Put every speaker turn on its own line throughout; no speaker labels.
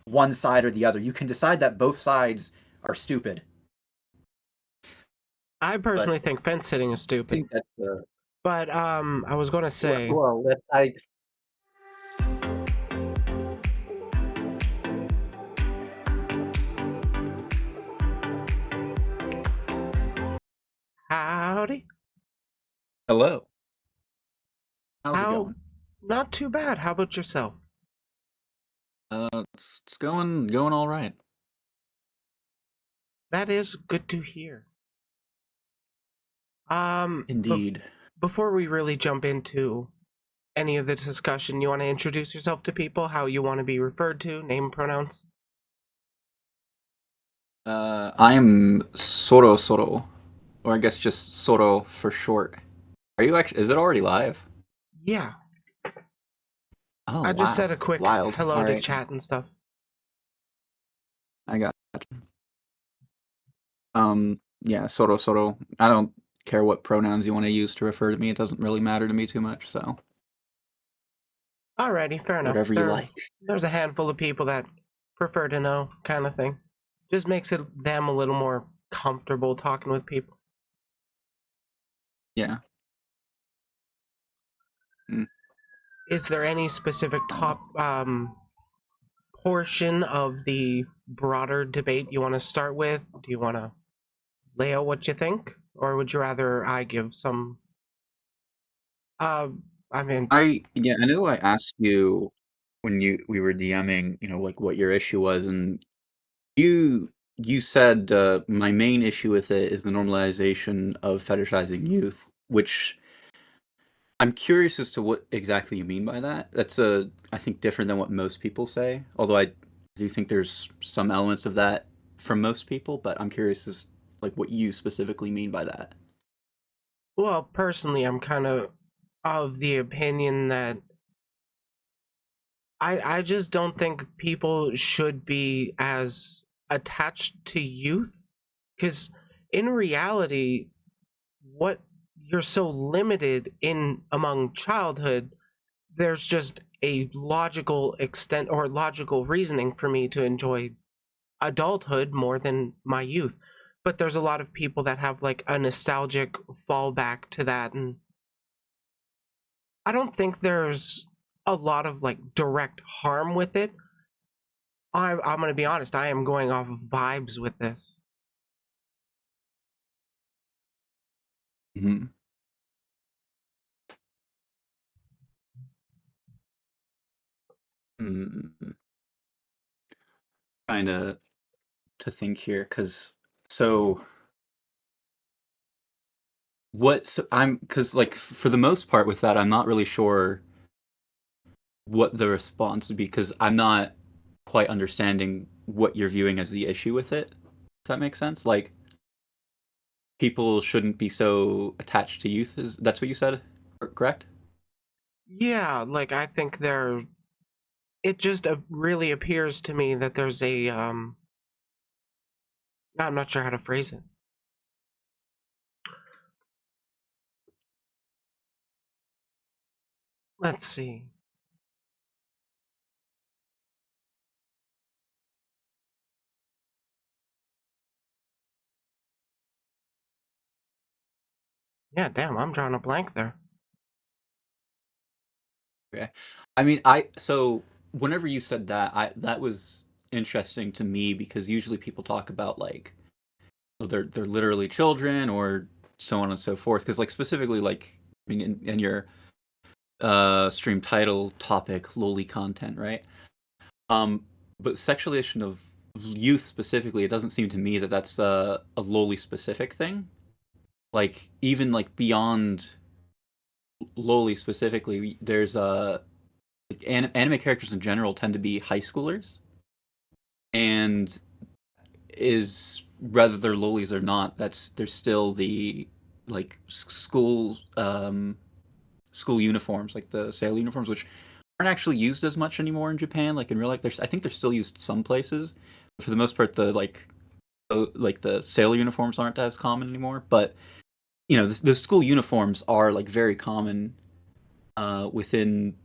one side or the other. You can decide that both sides are stupid.
I
But
personally think fence sitting is
I
stupid.
think that's
But I was gonna say,
well, that I
howdy.
hello. How's it
How?
going?
Not too bad. How about yourself?
It's going all right.
That is good to hear. Um, bef-
Indeed.
Before we really jump into any of the discussion, you want to introduce yourself to people, how you want to be referred to, name, pronouns?
I am Soro, or I guess just Soro for short. Are you actually? Is it already live?
Yeah,
Oh
I just
wow,
said a quick
wild.
hello
All
to
right,
chat and stuff.
I got. You. Yeah, Soro. I don't care what pronouns you want to use to refer to me. It doesn't really matter to me too much. So
Alrighty, fair enough.
whatever you like.
There's a handful of people that prefer to know, kind of thing. Just makes it them a little more comfortable talking with people.
Yeah. Mm.
Is there any specific portion of the broader debate you want to start with? Do you want to lay out what you think, or would you rather I give some? Uh, I mean,
I know I asked you when we were DMing, like what your issue was, and you said my main issue with it is the normalization of fetishizing youth, which I'm curious as to what exactly you mean by that. That's I think different than what most people say. Although I do think there's some elements of that from most people, but I'm curious as like what you specifically mean by that.
well, personally, I'm kind of the opinion that I just don't think people should be as attached to youth, because in reality, what you're so limited in among childhood, there's just a logical extent or logical reasoning for me to enjoy adulthood more than my youth. But there's a lot of people that have like a nostalgic fallback to that, and I don't think there's a lot of like direct harm with it. I'm gonna be honest, I am going off of vibes with this.
Hmm. Mm, Trying to think here, because so I'm because like for the most part with that, I'm not really sure what the response would be because I'm not quite understanding what you're viewing as the issue with it. If that makes sense, like people shouldn't be so attached to youth. Is that's what you said? Correct?
Yeah, like I think there it just really appears to me that there's a I'm not sure how to phrase it. Let's see. Yeah, damn, I'm drawing a blank there.
Okay. I mean, I so whenever you said that, I that was interesting to me because usually people talk about like oh, they're literally children or so on and so forth. Because like specifically like I mean in your stream title topic lowly content, right? Um, but sexualization of youth specifically, it doesn't seem to me that that's a lowly specific thing. Like even like beyond lowly specifically, there's like, anime characters in general tend to be high schoolers, and is whether they're lowlies or not, that's there's still the like school uniforms, like the sailor uniforms, which aren't actually used as much anymore in Japan. Like in real life, there's I think they're still used some places. But for the most part, like the sailor uniforms aren't as common anymore. But the school uniforms are like very common within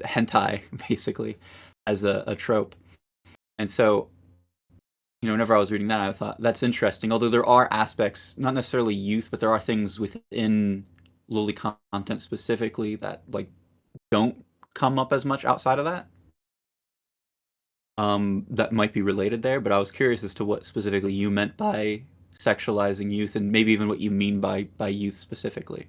hentai, basically, as a trope. And so, whenever I was reading that, I thought that's interesting. Although there are aspects, not necessarily youth, but there are things within lowly content specifically that like don't come up as much outside of that. That might be related there, but I was curious as to what specifically you meant by sexualizing youth, and maybe even what you mean by youth specifically.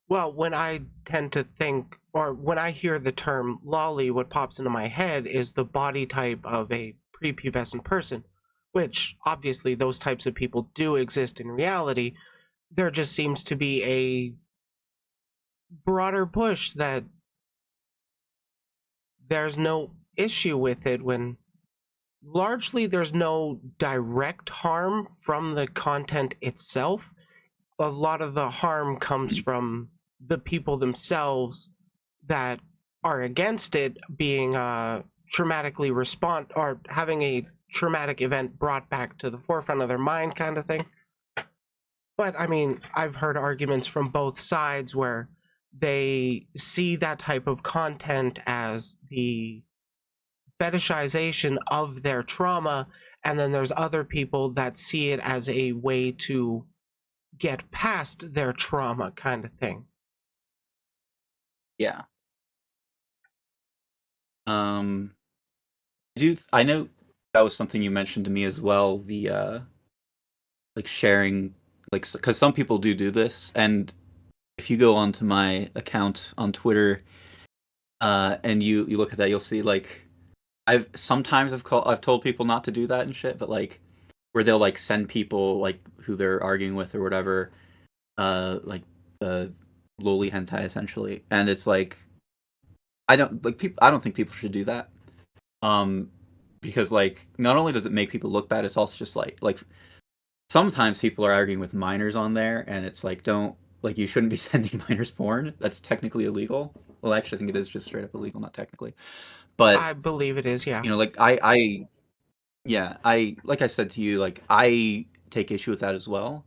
Well, when I tend to think, or when I hear the term lolly, what pops into my head is the body type of a prepubescent person, which obviously those types of people do exist in reality. There just seems to be a broader push that there's no issue with it when largely there's no direct harm from the content itself. A lot of the harm comes from the people themselves that are against it being traumatically respond or having a traumatic event brought back to the forefront of their mind kind of thing. But I mean, I've heard arguments from both sides where they see that type of content as the fetishization of their trauma, and then there's other people that see it as a way to get past their trauma kind of thing.
Yeah. I know that was something you mentioned to me as well, the like sharing, like, because some people do this, and if you go onto my account on Twitter, and you look at that, you'll see like I've told people not to do that and shit, but like where they'll like send people like who they're arguing with or whatever, like the loli hentai essentially, and it's like I don't think people should do that. Um, because like not only does it make people look bad, it's also just like sometimes people are arguing with minors on there, and it's like don't like you shouldn't be sending minors porn. That's technically illegal. Well, actually, I think it is just straight up illegal, not technically. But
I believe it is, yeah.
like yeah, like I said to you, like I take issue with that as well.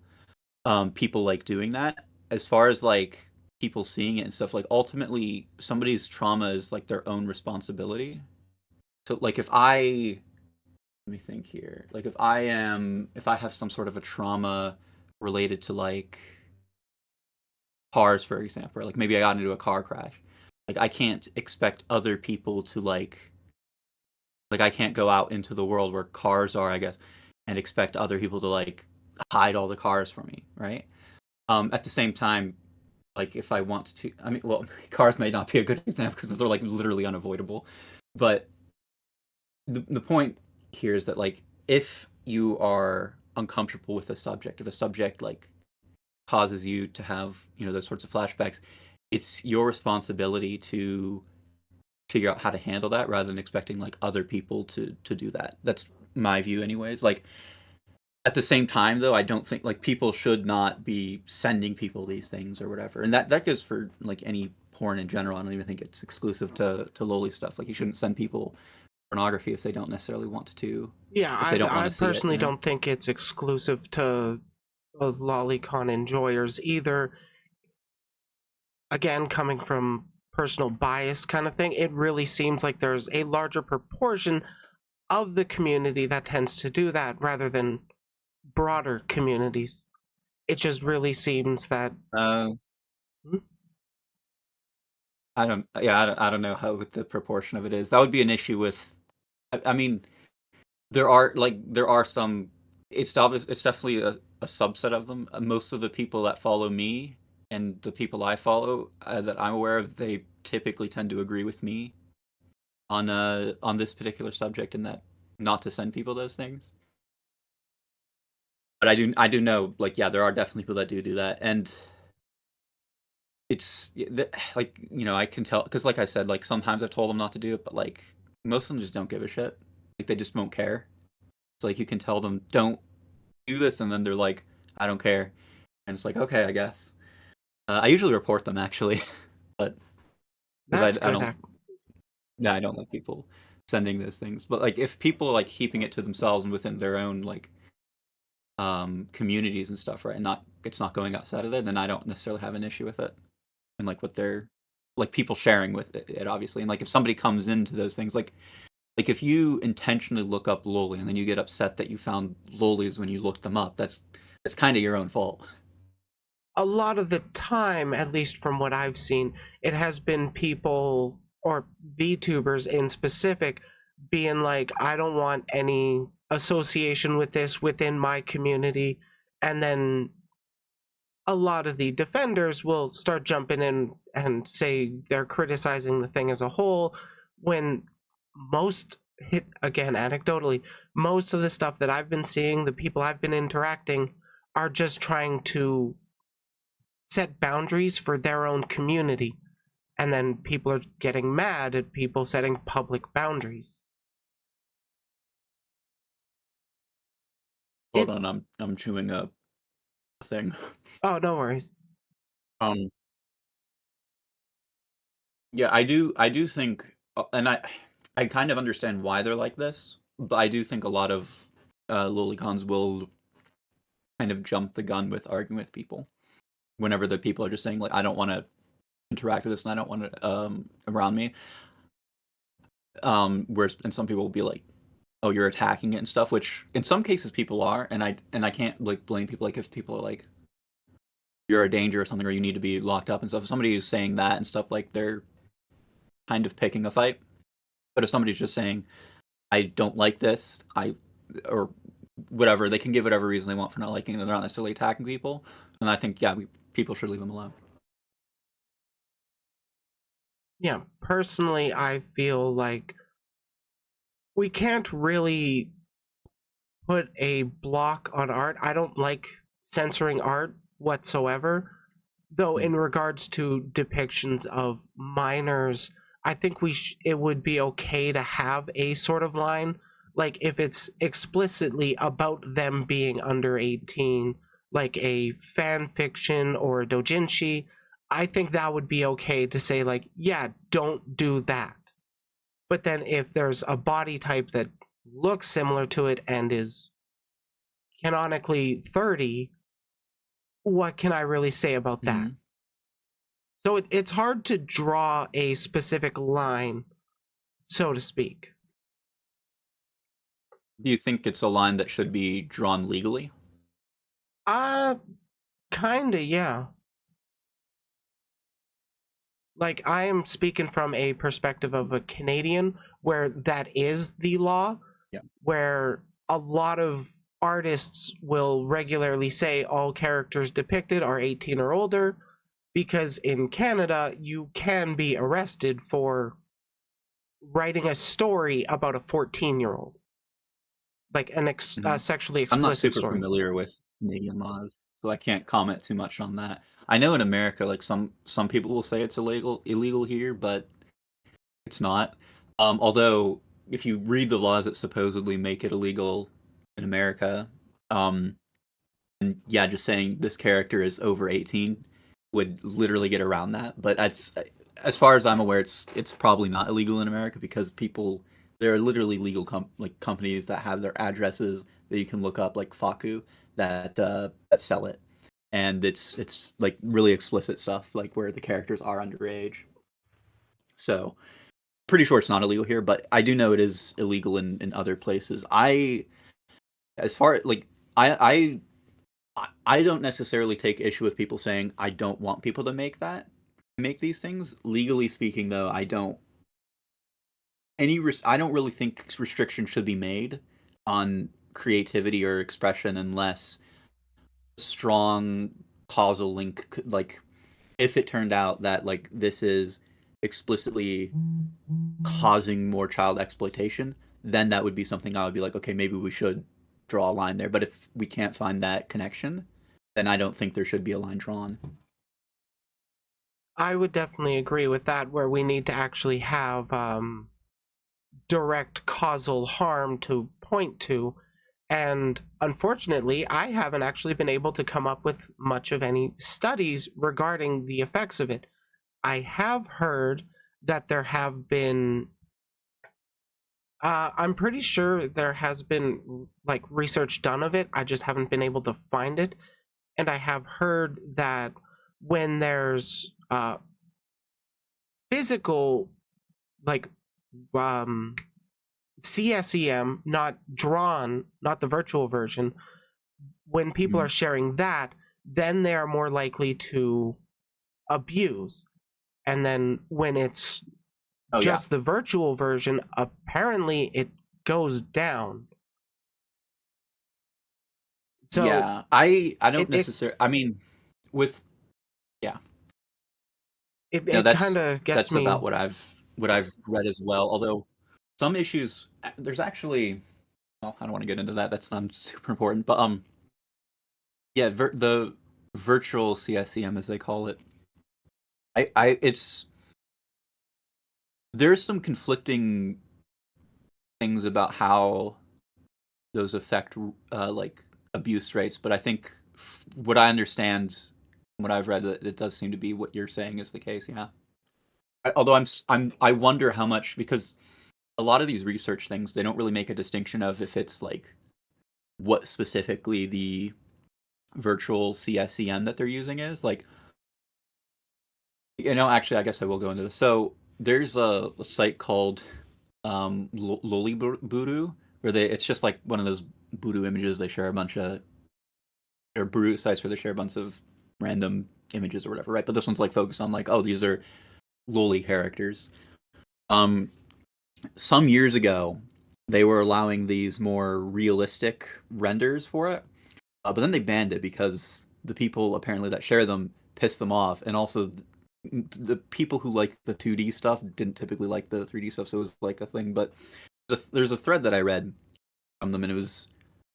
People like doing that. As far as like people seeing it and stuff, like ultimately somebody's trauma is like their own responsibility. So like if I let me think here. Like if I have some sort of a trauma related to like cars, for example, or like maybe I got into a car crash. Like I can't expect other people to like I can't go out into the world where cars are, I guess, and expect other people to like hide all the cars from me, right? At the same time, like if I want to, I mean, well, cars may not be a good example because they're like literally unavoidable, but the point here is that like if you are uncomfortable with a subject, if a subject like causes you to have those sorts of flashbacks, it's your responsibility to figure out how to handle that rather than expecting like other people to do that. That's my view anyways. Like at the same time though, I don't think like people should not be sending people these things or whatever. And that goes for like any porn in general. I don't even think it's exclusive to lowly stuff. Like you shouldn't send people pornography if they don't necessarily want to,
Yeah,
if they don't want
I
to see it,
personally don't think it's exclusive to lolicon enjoyers either. Again, coming from personal bias kind of thing, it really seems like there's a larger proportion of the community that tends to do that rather than broader communities. It just really seems that
Uh,
hmm?
I don't know how what the proportion of it is. That would be an issue with. I mean, there are some. It's definitely a subset of them. Most of the people that follow me and the people I follow that I'm aware of, they typically tend to agree with me on this particular subject, and that not to send people those things. But I do know like yeah, there are definitely people that do that, and it's like I can tell because like I said, like sometimes I've told them not to do it, but like most of them just don't give a shit. Like they just won't care. It's like you can tell them don't do this, and then they're like, I don't care, and it's like okay, I guess. I usually report them actually, but because
that's
I
good.
don't yeah I don't like people sending those things. But like if people are like keeping it to themselves and within their own like communities and stuff, right, and not it's not going outside of there, then I don't necessarily have an issue with it. And like what they're like people sharing with it obviously, and like if somebody comes into those things, like Like if you intentionally look up loli and then you get upset that you found lolis when you looked them up, that's kind of your own fault.
A lot of the time, at least from what I've seen, it has been people or VTubers in specific being like, I don't want any association with this within my community. And then a lot of the defenders will start jumping in and say they're criticizing the thing as a whole, when most hit again anecdotally, most of the stuff that I've been seeing, the people I've been interacting, are just trying to set boundaries for their own community, and then people are getting mad at people setting public boundaries.
Hold
It
on, I'm chewing a thing.
Oh, no worries.
Um, yeah, I do think, and I kind of understand why they're like this, but I do think a lot of lolicons will kind of jump the gun with arguing with people whenever the people are just saying like I don't want to interact with this and I don't want it around me. Whereas and some people will be like, oh, you're attacking it and stuff, which in some cases people are, and I can't like blame people like if people are like you're a danger or something or you need to be locked up and stuff. If somebody who's saying that and stuff, like they're kind of picking a fight. But if somebody's just saying I don't like this, or whatever, they can give whatever reason they want for not liking it. They're not necessarily attacking people, and I think people should leave them alone.
Yeah, personally, I feel like we can't really put a block on art. I don't like censoring art whatsoever. Though
Mm.
in regards to depictions of minors, I think it would be okay to have a sort of line, like if it's explicitly about them being under 18, like a fan fiction or a dojinshi. I think that would be okay to say like, yeah, don't do that. But then if there's a body type that looks similar to it and is canonically 30, what can I really say about that?
Mhm.
So it's hard to draw a specific line, so to speak.
Do you think it's a line that should be drawn legally?
Uh, Kinda, yeah. Like, I am speaking from a perspective of a Canadian where that is the law,
Yeah.
where a lot of artists will regularly say all characters depicted are 18 or older, because in Canada, you can be arrested for writing a story about a 14-year-old, like
Mhm.
sexually
I'm not
explicit
super
story.
familiar with Canadian laws, so I can't comment too much on that. I know in America, like some people will say it's illegal here, but it's not. Although if you read the laws that supposedly make it illegal in America, um, and yeah, just saying this character is over 18 would literally get around that. But that's as far as I'm aware, it's probably not illegal in America because people there are literally legal like companies that have their addresses that you can look up, like Faku, that sell it, and it's like really explicit stuff, like where the characters are underage. So pretty sure it's not illegal here, but I do know it is illegal in other places. As far like I don't necessarily take issue with people saying I don't want people to make these things. Legally speaking, though, I don't really think restrictions should be made on creativity or expression unless strong causal link, like if it turned out that like this is explicitly causing more child exploitation, then that would be something I would be like, okay, maybe we should draw a line there. But if we can't find that connection, then I don't think there should be a line drawn.
I would definitely agree with that, where we need to actually have direct causal harm to point to. And unfortunately, I haven't actually been able to come up with much of any studies regarding the effects of it. I have heard that there have been, I'm pretty sure there has been like research done of it. I just haven't been able to find it. And I have heard that when there's physical, like, um, CSEM, not drawn, not the virtual version, when people are
Mhm.
sharing that, then they are more likely to abuse. And then when it's
Oh yeah.
just the virtual version, apparently it goes down. So
Yeah. I don't
it
necessarily. I mean, with yeah.
it,
No,
it kind of gets
that's
me.
about what I've read as well. Although some issues, there's actually. Well, I don't want to get into that. That's not super important. But yeah, the virtual CSCM as they call it. It's there's some conflicting things about how those affect like abuse rates, but I think what I understand, what I've read, it does seem to be what you're saying is the case. Yeah. Although I wonder how much because a lot of these research things they don't really make a distinction of if it's like what specifically the virtual CSEM that they're using is like. Actually, I guess I will go into this. So there's a site called Loli where it's just like one of those Voodoo images. They share a bunch of or Voodoo sites where they share a bunch of random images or whatever, right? But this one's like focused on like, oh, these are Loli characters. Um, some years ago, they were allowing these more realistic renders for it, but then they banned it because the people apparently that share them pissed them off, and also the people who like the 2D stuff didn't typically like the 3D stuff, so it was like a thing. But there's a thread that I read from them, and it was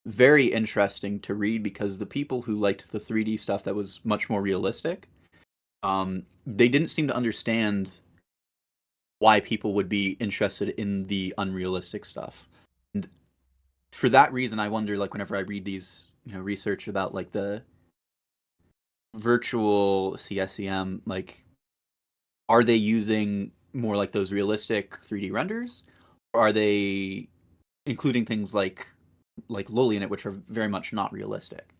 very interesting to read because the people who liked the 3D stuff that was much more realistic, they didn't seem to understand why people would be interested in the unrealistic stuff. And for that reason, I wonder, like, whenever I read these, research about like the virtual CSEM, like, are they using more like those realistic 3D renders, or are they including things like Loli in it, which are very much not realistic?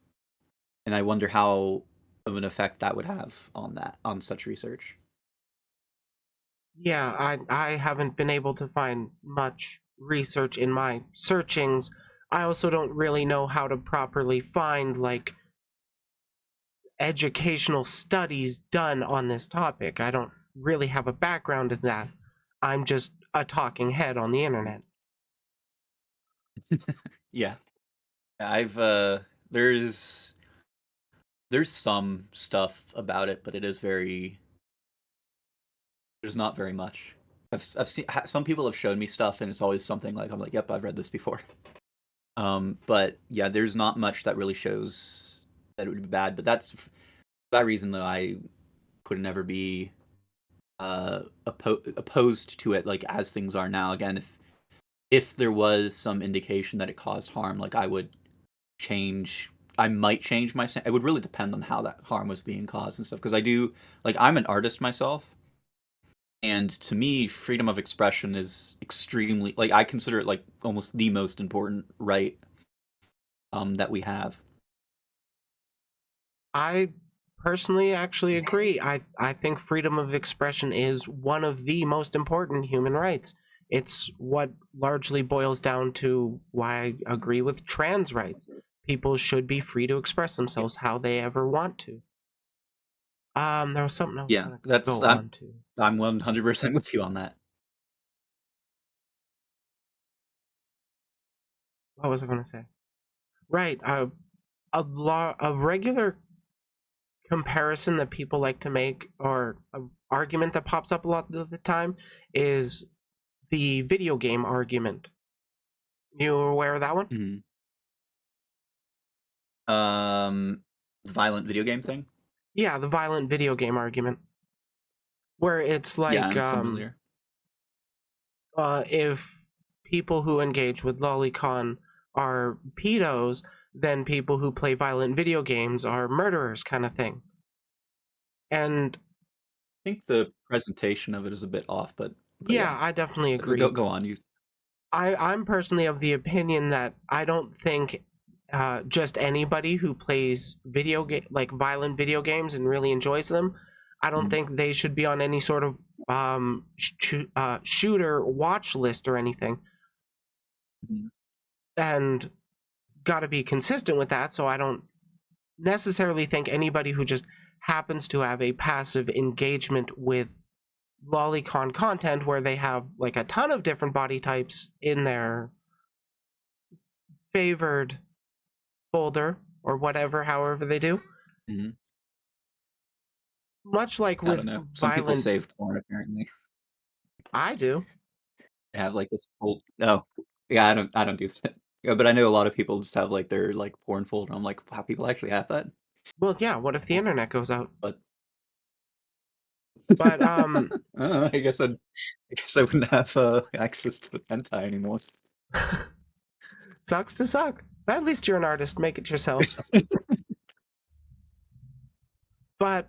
And I wonder how of an effect that would have on such research.
Yeah, I haven't been able to find much research in my searchings. I also don't really know how to properly find like educational studies done on this topic. I don't really have a background in that. I'm just a talking head on the internet.
Yeah, I've there's some stuff about it, but it is very there's not very much. I've seen some people have shown me stuff, and it's always something like I'm like, yep, I've read this before. But yeah, there's not much that really shows that it would be bad. But that's for that reason though I could never be opposed to it like as things are now. Again, if there was some indication that it caused harm, like change I might change my it would really depend on how that harm was being caused and stuff because I do like I'm an artist myself, and to me freedom of expression is extremely like I consider it like almost the most important right that we have.
I personally actually agree. I think freedom of expression is one of the most important human rights. It's what largely boils down to why I agree with trans rights. People should be free to express
Yeah,
themselves how they ever want to. There was something I was
yeah,
gonna
that's
go on to.
I'm 100% with you on that.
What was I gonna say? Right. A regular comparison that people like to make, or an argument that pops up a lot of the time, is the video game argument. You aware of that one?
Mhm. um Violent video game thing.
Yeah, the violent video game argument, where it's
Yeah,
like,
I'm familiar.
if people who engage with Lolicon are pedos, then people who play violent video games are murderers, kind of thing. And
I think the presentation of it is a bit off, but
yeah,
yeah.
I definitely
Go
agree.
go on. You
I'm personally of the opinion that I don't think just anybody who plays like violent video games and really enjoys them, I don't
Mhm.
think they should be on any sort of shooter watch list or anything.
Mm.
and got to be consistent with that. So I don't necessarily think anybody who just happens to have a passive engagement with Lolicon content where they have like a ton of different body types in their favored folder or whatever, however they do.
Mhm.
Much like
I don't
with
know. Some people
violent,
save porn apparently.
I do.
They have like this whole no. Yeah, I don't do that. Yeah, but I know a lot of people just have like their like porn folder. I'm like, wow, people actually have that?
Well, yeah. What if the
Cool.
internet goes out?
But
But
I guess I wouldn't have access to the hentai anymore.
sucks to suck. At least you're an artist. Make it yourself. But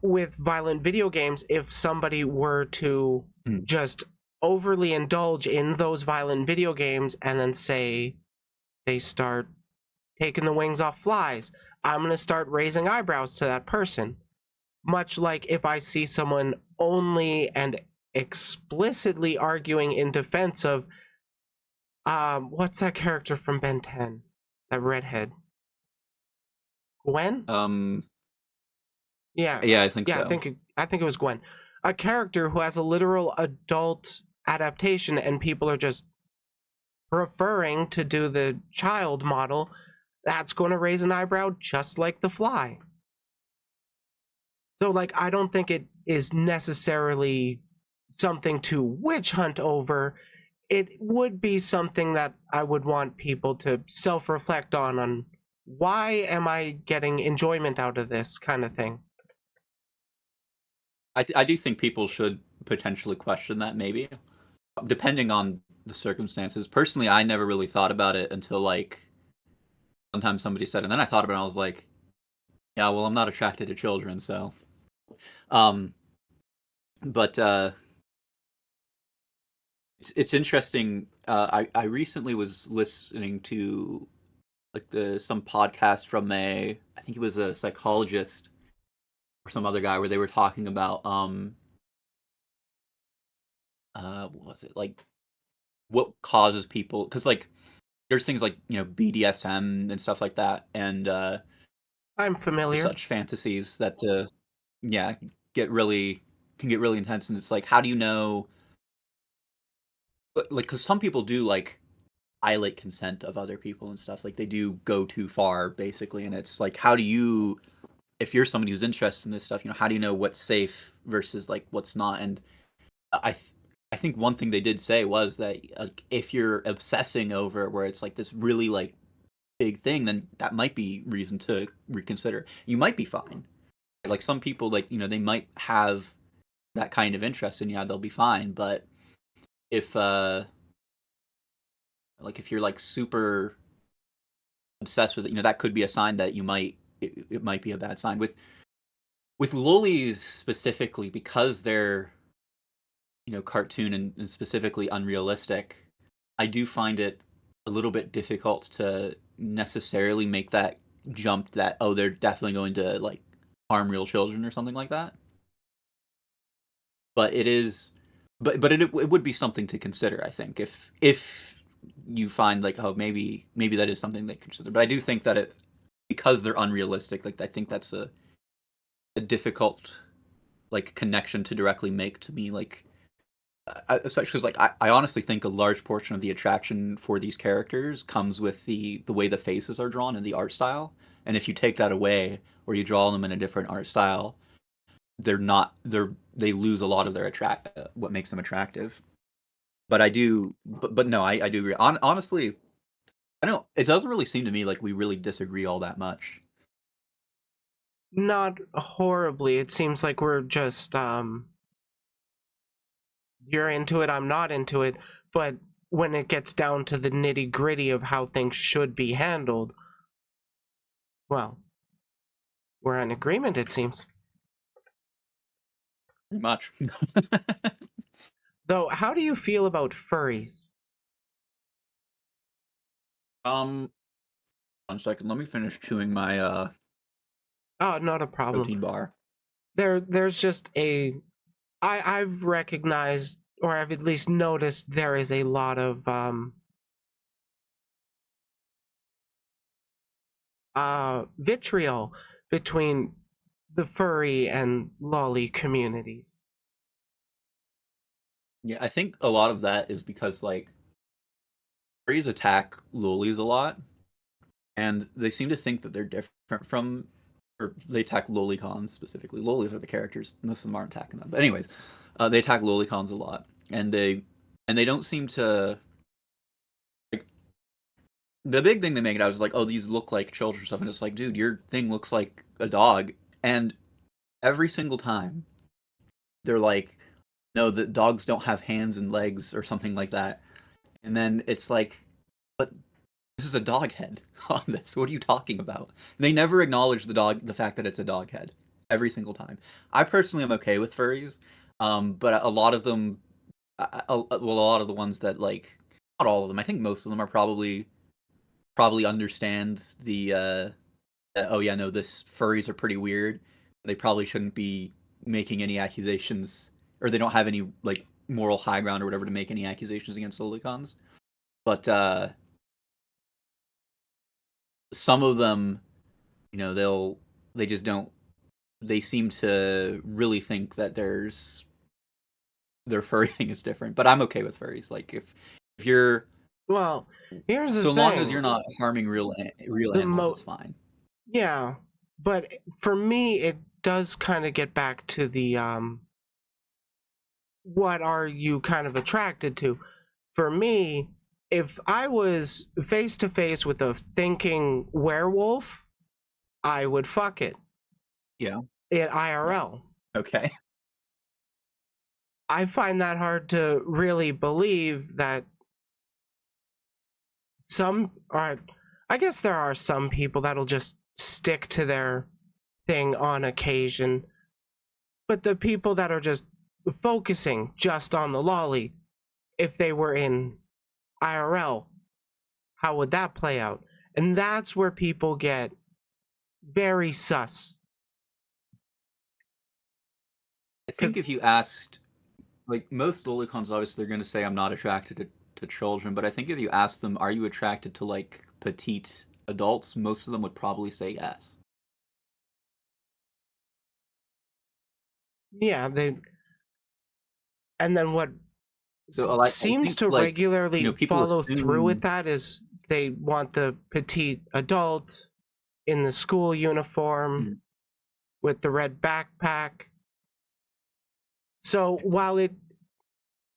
with violent video games, if somebody were to
Hmm.
just overly indulge in those violent video games and then say they start taking the wings off flies, I'm going to start raising eyebrows to that person. Much like if I see someone only and explicitly arguing in defense of what's that character from Ben 10? That redhead. Gwen?
Um,
Yeah.
yeah, I think
Yeah,
so.
I think it was Gwen. A character who has a literal adult adaptation and people are just preferring to do the child model, that's going to raise an eyebrow just like the fly. So like I don't think it is necessarily something to witch hunt over. It would be something that I would want people to self-reflect on why am I getting enjoyment out of this kind of thing.
I do think people should potentially question that maybe, depending on the circumstances. Personally, I never really thought about it until like sometimes somebody said, and then I thought about it. And I was like, yeah, well, I'm not attracted to children, so. Um, but it's interesting. I recently was listening to like the some podcast from a I think he was a psychologist or some other guy where they were talking about what was it like what causes people because like there's things like BDSM and stuff like that and
I'm familiar.
such fantasies that yeah get really can get really intense and it's like how do you know like because some people do like violate consent of other people and stuff like they do go too far basically and it's like how do you if you're somebody who's interested in this stuff how do you know what's safe versus like what's not and I th- I think one thing they did say was that like if you're obsessing over it where it's like this really like big thing, then that might be reason to reconsider. You might be fine. Like some people like they might have that kind of interest and yeah, they'll be fine, but if like if you're like super obsessed with it, that could be a sign that it might be a bad sign. With lollies specifically because they're cartoon and specifically unrealistic, I do find it a little bit difficult to necessarily make that jump that oh they're definitely going to like harm real children or something like that. But it is, but it would be something to consider. I think if you find like oh maybe that is something they consider. But I do think that it because they're unrealistic. Like I think that's a difficult like connection to directly make to me. Like especially because like I honestly think a large portion of the attraction for these characters comes with the way the faces are drawn and the art style. And if you take that away or you draw them in a different art style, they lose a lot of their attract what makes them attractive. But but no, I do agree. Honestly, I don't. It doesn't really seem to me like we really disagree all that much.
Not horribly. It seems like we're just you're into it, I'm not into it, but when it gets down to the nitty-gritty of how things should be handled, well, we're in agreement it seems.
Pretty much.
Though, how do you feel about furries?
um, 1 second. Let me finish chewing my
Oh, not a problem.
protein bar.
There's just I've recognized or I've at least noticed there is a lot of vitriol between the furry and lolly communities.
Yeah, I think a lot of that is because like furries attack lolis a lot, and they seem to think that they're different from, or they attack lolicons specifically. Lolis are the characters; most of them aren't attacking them. But anyways, they attack lolicons a lot, and they don't seem to like. The big thing they make it out is like, oh, these look like children or stuff, and it's like, dude, your thing looks like a dog, and every single time they're like, no, the dogs don't have hands and legs or something like that, and then it's like, but this is a dog head on this. What are you talking about? And they never acknowledge the fact that it's a dog head every single time. I personally am okay with furries, but a lot of them, well, a lot of the ones that like, not all of them. I think most of them are probably understand oh yeah, no, this furries are pretty weird. They probably shouldn't be making any accusations, or they don't have any like moral high ground or whatever to make any accusations against Lolicons. But some of them, they just don't. They seem to really think that their furry thing is different. But I'm okay with furries. Like if you're,
Well, here's the
so long as
thing.
you're not harming real
The
animals,
mo
it's fine.
Yeah, but for me, it does kind of get back to the what are you kind of attracted to? For me, if I was face to face with a thinking werewolf, I would fuck it
Yeah.
in
Yeah.
IRL.
Okay.
I find that hard to really believe that I guess there are some people that'll just stick to their thing on occasion, but the people that are just focusing just on the lolly, if they were in IRL, how would that play out? And that's where people get very sus.
I
Because,
think if you asked, like most lolicons, obviously they're going to say I'm not attracted to children. But I think if you ask them, are you attracted to like petite adults? Most of them would probably say yes.
yeah, and then what
So like I
seems
think
to
like
regularly
people
follow through with
assume.
that is they want the petite adult in the school uniform
Mm,
with the red backpack. So while it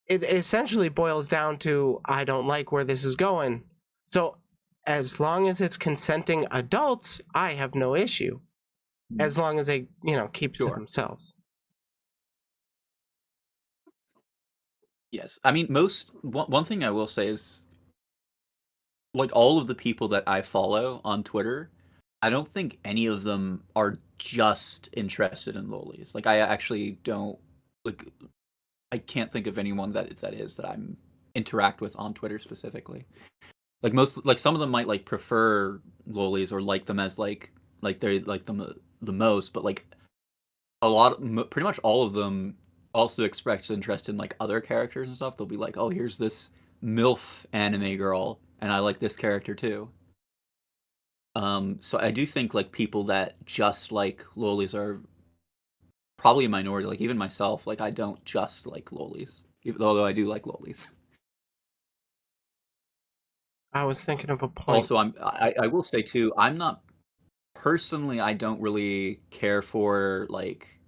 essentially boils down to I don't like where this is going. So as long as it's consenting adults, I have no issue.
mm,
As long as they, keep it to
sure.
themselves.
Yes. I mean, one thing I will say is like all of the people that I follow on Twitter, I don't think any of them are just interested in lolis. Like I actually don't like I can't think of anyone that is that I'm interact with on Twitter specifically. Like some of them might like prefer lolis or like them as like they like them the most, but like pretty much all of them also express interest in like other characters and stuff. They'll be like, "Oh, here's this MILF anime girl, and I like this character too." So I do think like people that just like lolis are probably a minority. Like even myself, like I don't just like lolis, although I do like lolis.
I was thinking of a point.
Also, I will say too, I'm not personally. I don't really care for like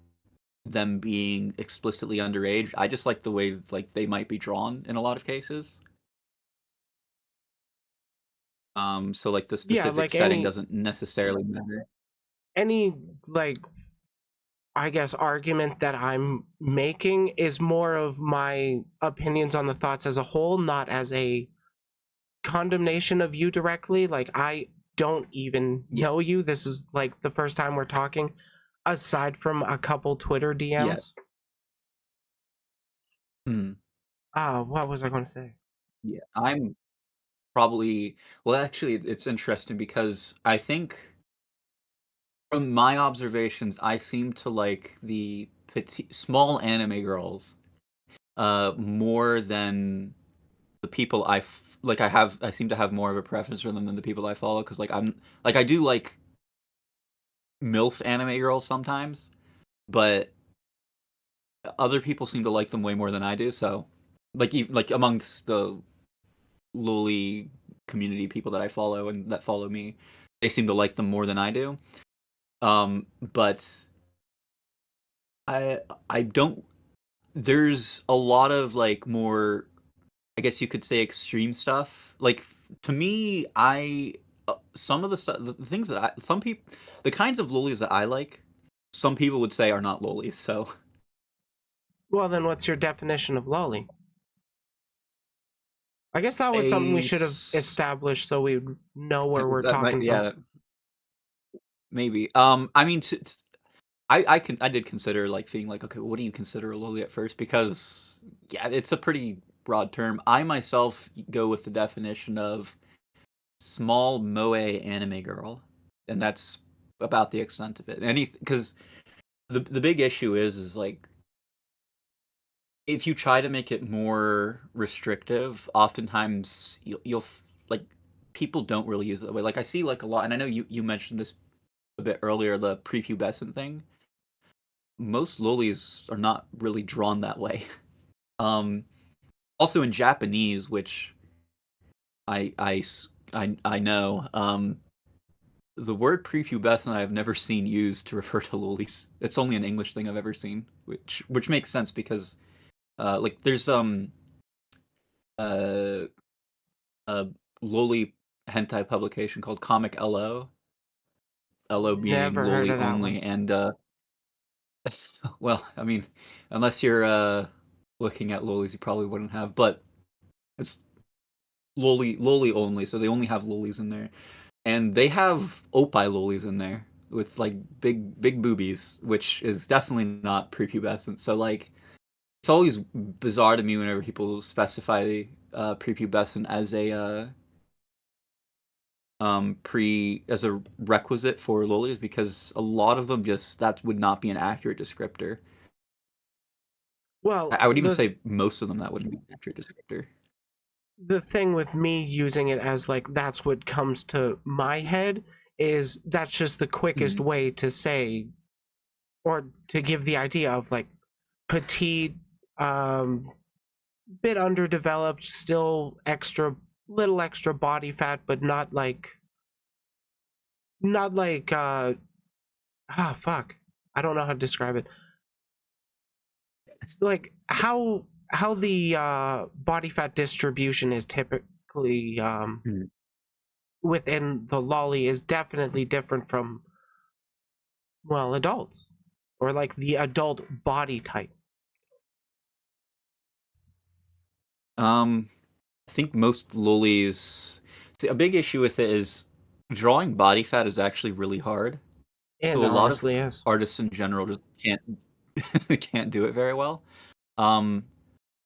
them being explicitly underage. I just like the way like they might be drawn in a lot of cases. So like the
Yeah,
specific
like
setting doesn't necessarily matter.
any like I guess argument that I'm making is more of my opinions on the thoughts as a whole, not as a condemnation of you directly. Like I don't even
Yeah,
know you. This is like the first time we're talking, aside from a couple Twitter
yeah.
DMs.
Mm,
What was I going to say?
yeah. I'm probably well. Actually, it's interesting because I think from my observations, I seem to like the small anime girls more than the people like I seem to have more of a preference for them than the people I follow because like I do like MILF anime girls sometimes, but other people seem to like them way more than I do. So like amongst the lowly community people that I follow and that follow me, they seem to like them more than I do. But I I don't. There's a lot of like more, I guess you could say, extreme stuff. Like to me, some of the stuff, the things that some people, the kinds of lolis that I like, some people would say are not lolis. So
Well, then what's your definition of lolly? I guess that was something we
a
should have established so we know where we're
that might,
talking from.
yeah, maybe. I mean, I did consider like being like, okay, what do you consider a loli at first? Because yeah, it's a pretty broad term. I myself go with the definition of small moe anime girl, and that's about the extent of it. Because the big issue is like if you try to make it more restrictive, oftentimes like people don't really use it that way. Like I see like a lot, and I know you mentioned this a bit earlier, the prepubescent thing. Most lolis are not really drawn that way. Um, Also in Japanese, which I know, the word prepubescent I have never seen used to refer to lolis. It's only an English thing I've ever seen, which makes sense because like there's uh a loli hentai publication called Comic LO, LO being
Never heard
loli
of that one.
only, and well, I mean, unless you're looking at lolis, you probably wouldn't have, but it's loli only, so they only have lolis in there, and they have oppai lolis in there with like big boobies, which is definitely not prepubescent. So like it's always bizarre to me whenever people specify prepubescent as a pre as a requisite for lolis because a lot of them just that would not be an accurate descriptor.
Well,
I would even say most of them that wouldn't be an accurate descriptor.
the thing with me using it as like that's what comes to my head is that's just the quickest
Mhm.
way to say or to give the idea of like petite, um, bit underdeveloped, still little extra body fat, but not like fuck. I don't know how to describe it. Like how the body fat distribution is typically
Mhm.
within the lolly is definitely different from, well, adults or like the adult body type.
Um, I think most lolis. See, a big issue with it is drawing body fat is actually really hard.
It
So a lot of
honestly is.
artists in general just can't can't do it very well. Um,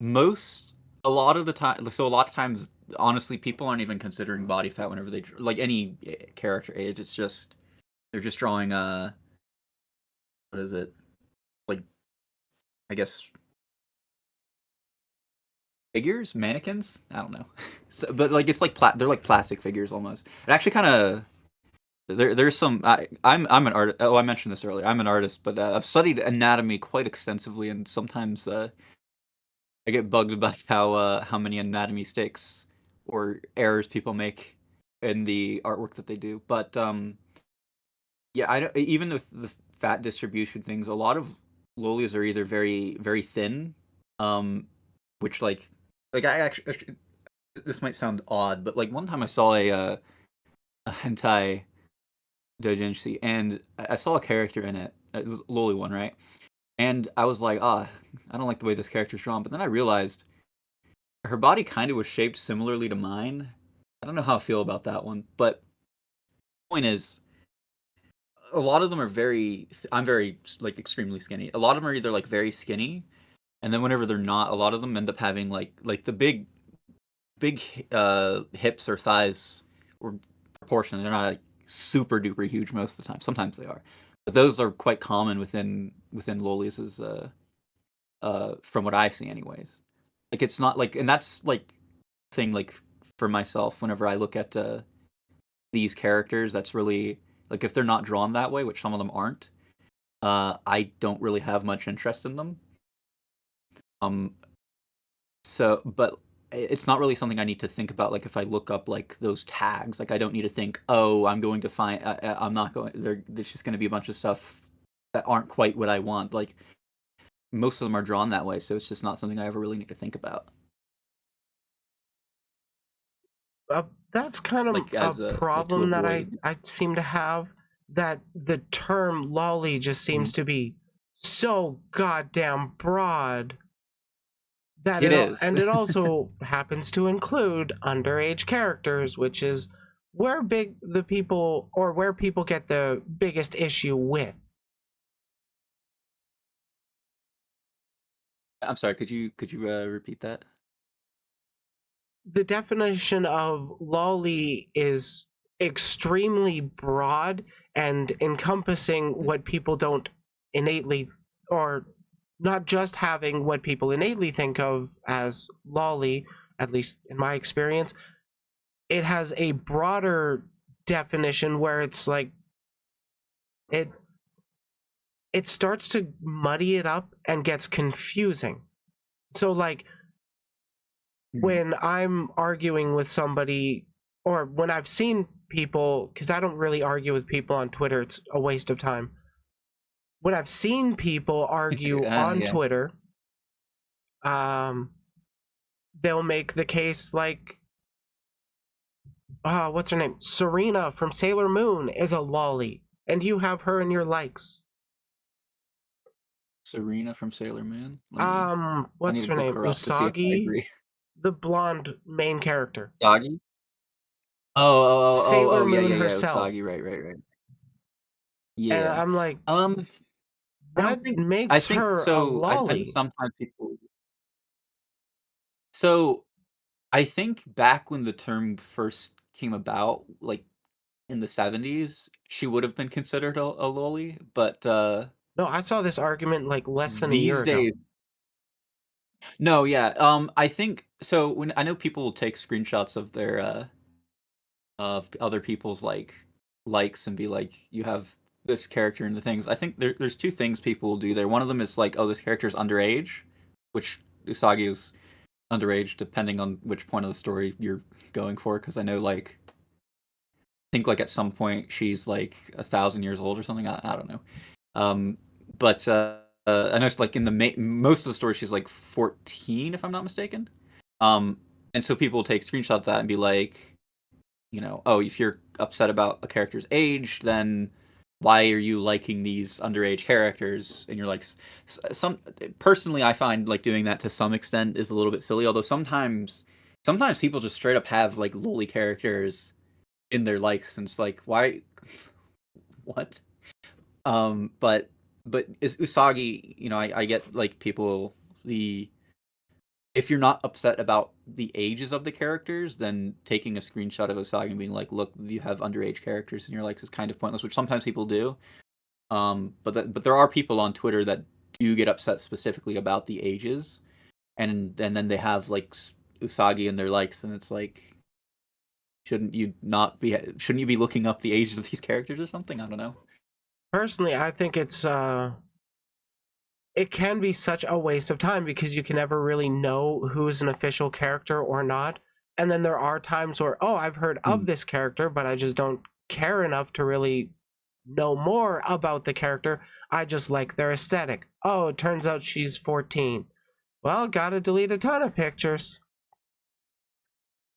most a lot of the time, so a lot of times, honestly, people aren't even considering body fat whenever like any character age. It's just they're just drawing what is it, like, I guess figures, mannequins. I don't know, but like it's like they're like plastic figures almost. It actually kind of there's some I'm an artist. Oh, I mentioned this earlier. I'm an artist, but I've studied anatomy quite extensively, and sometimes I get bugged about how many anatomy mistakes or errors people make in the artwork that they do. But yeah, I don't, even with the fat distribution things, a lot of lolis are either very thin, um, which like I actually this might sound odd, but like one time I saw a hentai doujinshi, and I saw a character in it. It was a loli one, right? And I was like, ah, I don't like the way this character's drawn. But then I realized her body kind of was shaped similarly to mine. I don't know how I feel about that one, but the point is, a lot of them are I'm very like extremely skinny. A lot of them are either like very skinny, and then whenever they're not, a lot of them end up having like the big hips or thighs or proportion. They're not like super duper huge most of the time. Sometimes they are, but those are quite common within lolis as from what I see anyways. Like it's not like, and that's like thing like for myself whenever I look at these characters. That's really like if they're not drawn that way, which some of them aren't. I don't really have much interest in them. Um, but it's not really something I need to think about. Like if I look up like those tags, like I don't need to think, oh, I'm going to find. I'm not going. There's just going to be a bunch of stuff that aren't quite what I want. Like most of them are drawn that way, so it's just not something I ever really need to think about.
That's kind of
Like
a
as a like to
problem that
avoid.
I seem to have, that the term lolly just seems
Mhm.
to be so goddamn broad that
It is.
it also happens to include underage characters, which is where people get the biggest issue with.
I'm sorry. Could you repeat that?
The definition of lolly is extremely broad and encompassing what people don't innately, or not just having what people innately think of as lolly, at least in my experience. It has a broader definition where it's like it it starts to muddy it up and gets confusing. So like
Mhm.
when I'm arguing with somebody, or when I've seen people, because I don't really argue with people on Twitter, it's a waste of time. When I've seen people argue on
Yeah.
Twitter, um, they'll make the case like, what's her name? Serena from Sailor Moon is a lolly, and you have her in your likes.
Serena from Sailor Moon. Let me. I need
What's
to
her
look
name?
her up to see if I
Usagi,
agree.
the blonde main character.
Usagi? Oh,
Sailor
yeah,
Moon
yeah, yeah,
herself.
Usagi, right.
And
Yeah.
I'm like,
Um, I don't
what
think I
makes
think
her a
so. I know
lolly?
sometimes people. So I think back when the term first came about, like in the 70s, she would have been considered a loli, but
No, I saw this argument like less than a year
these
ago.
days, no, yeah. I think so. When I know people will take screenshots of their of other people's like likes and be like, you have this character and the things. I think there's two things people will do there. One of them is like, oh, this character is underage, which Usagi is underage depending on which point of the story you're going for. Because I know like I think like at some point she's like 1,000 years old or something. I don't know. Um, but I know it's like in the most of the story she's like 14 if I'm not mistaken. Um, and so people will take screenshots of that and be like, oh, if you're upset about a character's age, then why are you liking these underage characters? And you're like, some personally, I find like doing that to some extent is a little bit silly. Although sometimes people just straight up have like lowly characters in their likes, and it's like, why, what? But is Usagi, I get like people the if you're not upset about the ages of the characters, then taking a screenshot of Osagi and being like, "Look, you have underage characters," and you're like, "This is kind of pointless," which sometimes people do. But there are people on Twitter that do get upset specifically about the ages, and then they have like Usagi in their likes, and it's like, shouldn't you be looking up the ages of these characters or something? I don't know.
Personally, I think it can be such a waste of time because you can never really know who's an official character or not. And then there are times where, oh, I've heard of
Hmm.
this character, but I just don't care enough to really know more about the character. I just like their aesthetic. Oh, it turns out she's 14. Well, gotta delete a ton of pictures.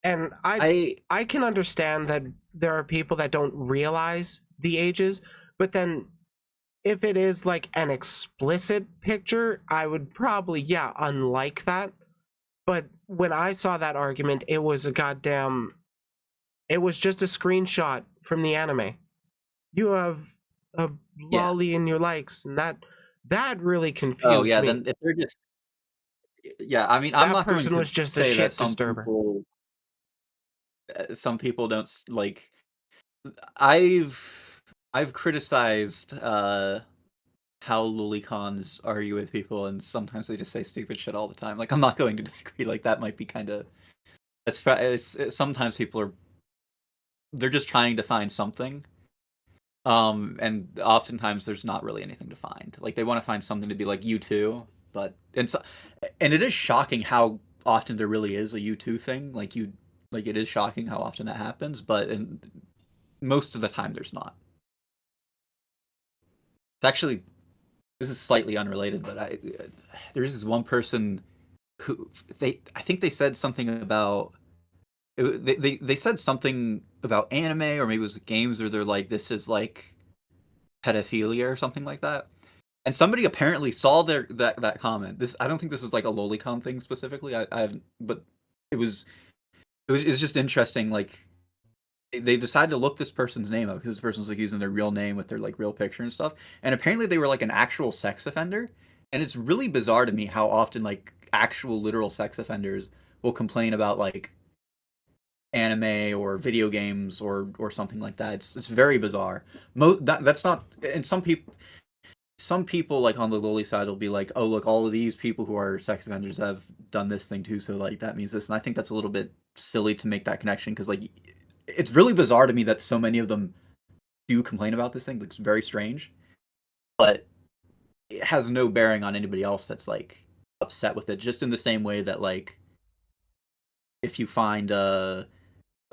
And
I
I can understand that there are people that don't realize the ages, but then if it is like an explicit picture, I would probably, yeah, unlike that. But when I saw that argument, it was it was just a screenshot from the anime. You have a
Yeah.
lolly in your likes, and that really
Oh
confused
yeah.
me.
Then if they're just yeah, I mean, I'm
That
not going
person
to
was just a
say that
shit disturber.
some people don't like I've criticized how lolicons argue with people and sometimes they just say stupid shit all the time. Like I'm not going to disagree, like that might be kind of sometimes people are they're just trying to find something. And oftentimes there's not really anything to find. Like they want to find something to be like you too, but and it is shocking how often there really is a you too thing. Like it is shocking how often that happens, but most of the time there's not. It's actually this is slightly unrelated, but there's this one person who I think they said something about they said something about anime or maybe it was games where they're like this is like pedophilia or something like that. And somebody apparently saw that comment. This I don't think this was like a Lolicon thing specifically. I haven't, but it was it's just interesting. Like they decided to look this person's name up because this person was like using their real name with their like real picture and stuff. And apparently they were like an actual sex offender. And it's really bizarre to me how often like actual literal sex offenders will complain about like anime or video games or something like that. It's very bizarre. That's not. And some people like on the lowly side will be like, oh look, all of these people who are sex offenders have done this thing too, so like that means this. And I think that's a little bit silly to make that connection because like it's really bizarre to me that so many of them do complain about this thing. It's very strange, but it has no bearing on anybody else that's like upset with it. Just in the same way that like if you find a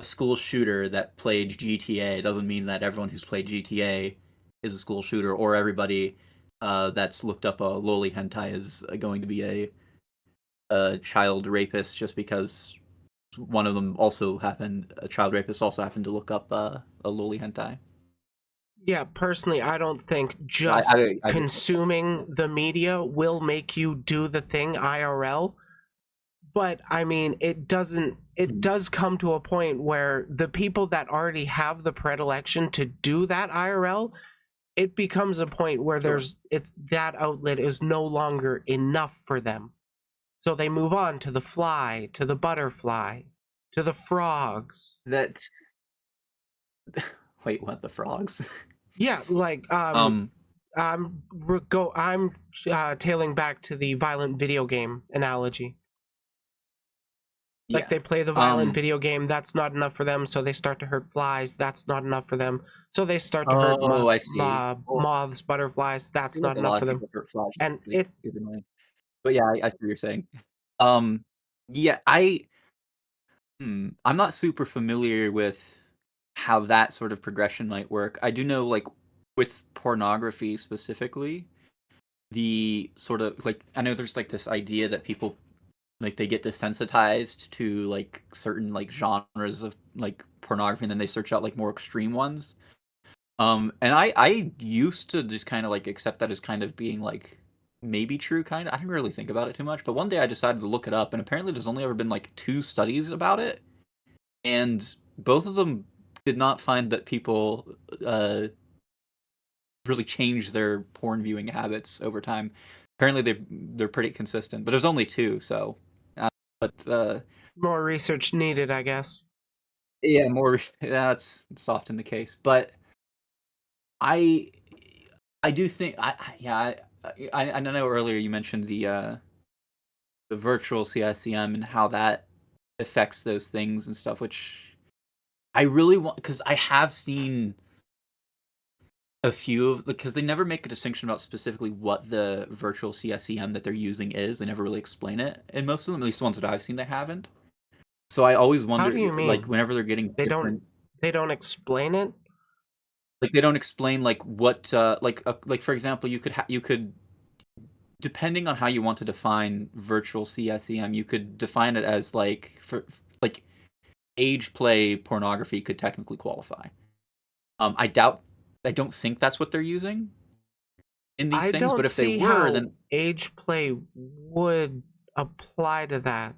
school shooter that played GTA doesn't mean that everyone who's played GTA is a school shooter, or everybody that's looked up a loli hentai is going to be a child rapist just because one of them also happened, a child rapist also happened to look up a loli hentai.
Yeah, personally, I don't think
I,
just
I, I
consuming the media will make you do the thing IRL. But I mean, it does come to a point where the people that already have the predilection to do that IRL, it becomes a point where
sure.
that outlet is no longer enough for them. So they move on to the fly, to the butterfly, to the frogs.
That's wait, what, the frogs?
Yeah, like
um,
I'm tailing back to the violent video game analogy. Like
yeah.
they play the violent
Um,
video game, that's not enough for them, so they start to hurt flies. That's not enough for them, so they start to hurt
oh, I see. Well,
moths, butterflies.
I
That's
feel like
not
a
enough
lot of
for them,
people hurt frogs.
and
Really
it.
is annoying. But yeah, I see what you're saying. Um, yeah, I'm not super familiar with how that sort of progression might work. I do know, like, with pornography specifically, the sort of like I know there's like this idea that people like they get desensitized to like certain like genres of like pornography, and then they search out like more extreme ones. And I used to just kind of like accept that as kind of being like maybe true, kind of. I didn't really think about it too much, but one day I decided to look it up, and apparently there's only ever been like two studies about it, and both of them did not find that people uh, really change their porn viewing habits over time. Apparently they're pretty consistent, but there's only two, so. But
More research needed, I guess.
yeah, more that's often the case. But I I do think yeah I know earlier you mentioned the virtual CSCM and how that affects those things and stuff, which I really want because I have seen a few of because they never make a distinction about specifically what the virtual CSCM that they're using is. They never really explain it in most of them, at least the ones that I've seen they haven't. So I always
How
wonder,
do you
like,
mean?
whenever they're getting
They don't
different,
they don't explain it?
like, they don't explain like what, like for example, you could depending on how you want to define virtual CSEM, you could define it as like for like age play pornography could technically qualify. I doubt, I don't think that's what they're using in these
I
things, but
don't
if they
see
were,
how
then
age play would apply to that.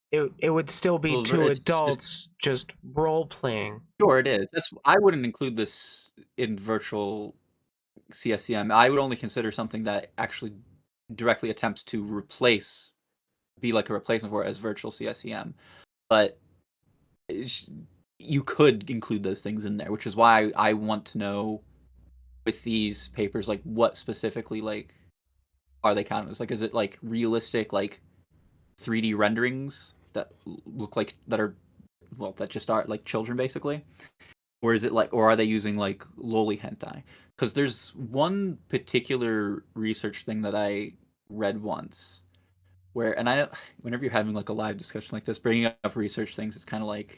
It would still be
well,
two
it's just
adults just role playing.
sure it is. That's I wouldn't include this in virtual CSCM. I would only consider something that actually directly attempts to replace, be like a replacement for it as virtual CSCM. But it's, you could include those things in there, which is why I want to know with these papers, like what specifically like are they counted as? Like, is it like realistic, like 3D renderings that look like that are well that just are like children basically, or is it like or are they using like loli hentai? Because there's one particular research thing that I read once where and I whenever you're having like a live discussion like this, bringing up research things, it's kind of like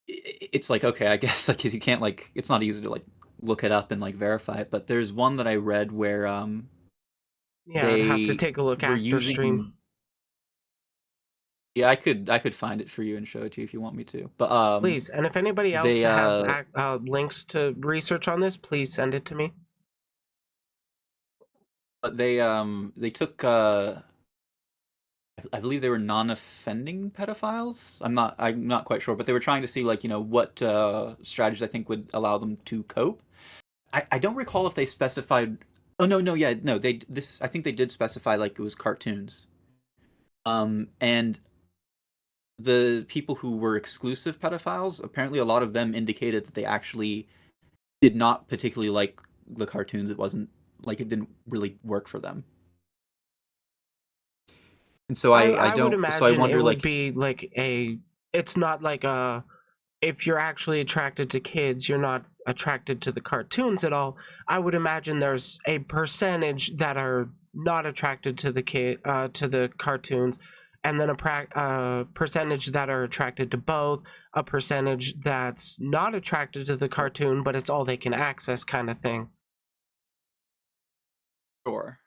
it's like okay, I guess like because you can't like it's not easy to like look it up and like verify it. But there's one that I read where
Yeah, I'd have to
they
take a look
were
after
using
stream.
yeah I could find it for you and show it to you if you want me to. But
Please, and if anybody else
they
has links to research on this, please send it to me.
but they took I believe they were non-offending pedophiles. I'm not quite sure, but they were trying to see like what strategies I think would allow them to cope. I don't recall if they specified. Oh no yeah no they this I think they did specify like it was cartoons. And the people who were exclusive pedophiles, apparently a lot of them indicated that they actually did not particularly like the cartoons. It wasn't like it didn't really work for them. And so I
I would
don't so I
imagine it
wonder
would
like
be like a. It's not like a. If you're actually attracted to kids, you're not attracted to the cartoons at all. I would imagine there's a percentage that are not attracted to to the cartoons, and then a percentage that are attracted to both, a percentage that's not attracted to the cartoon, but it's all they can access, kind of thing.
sure.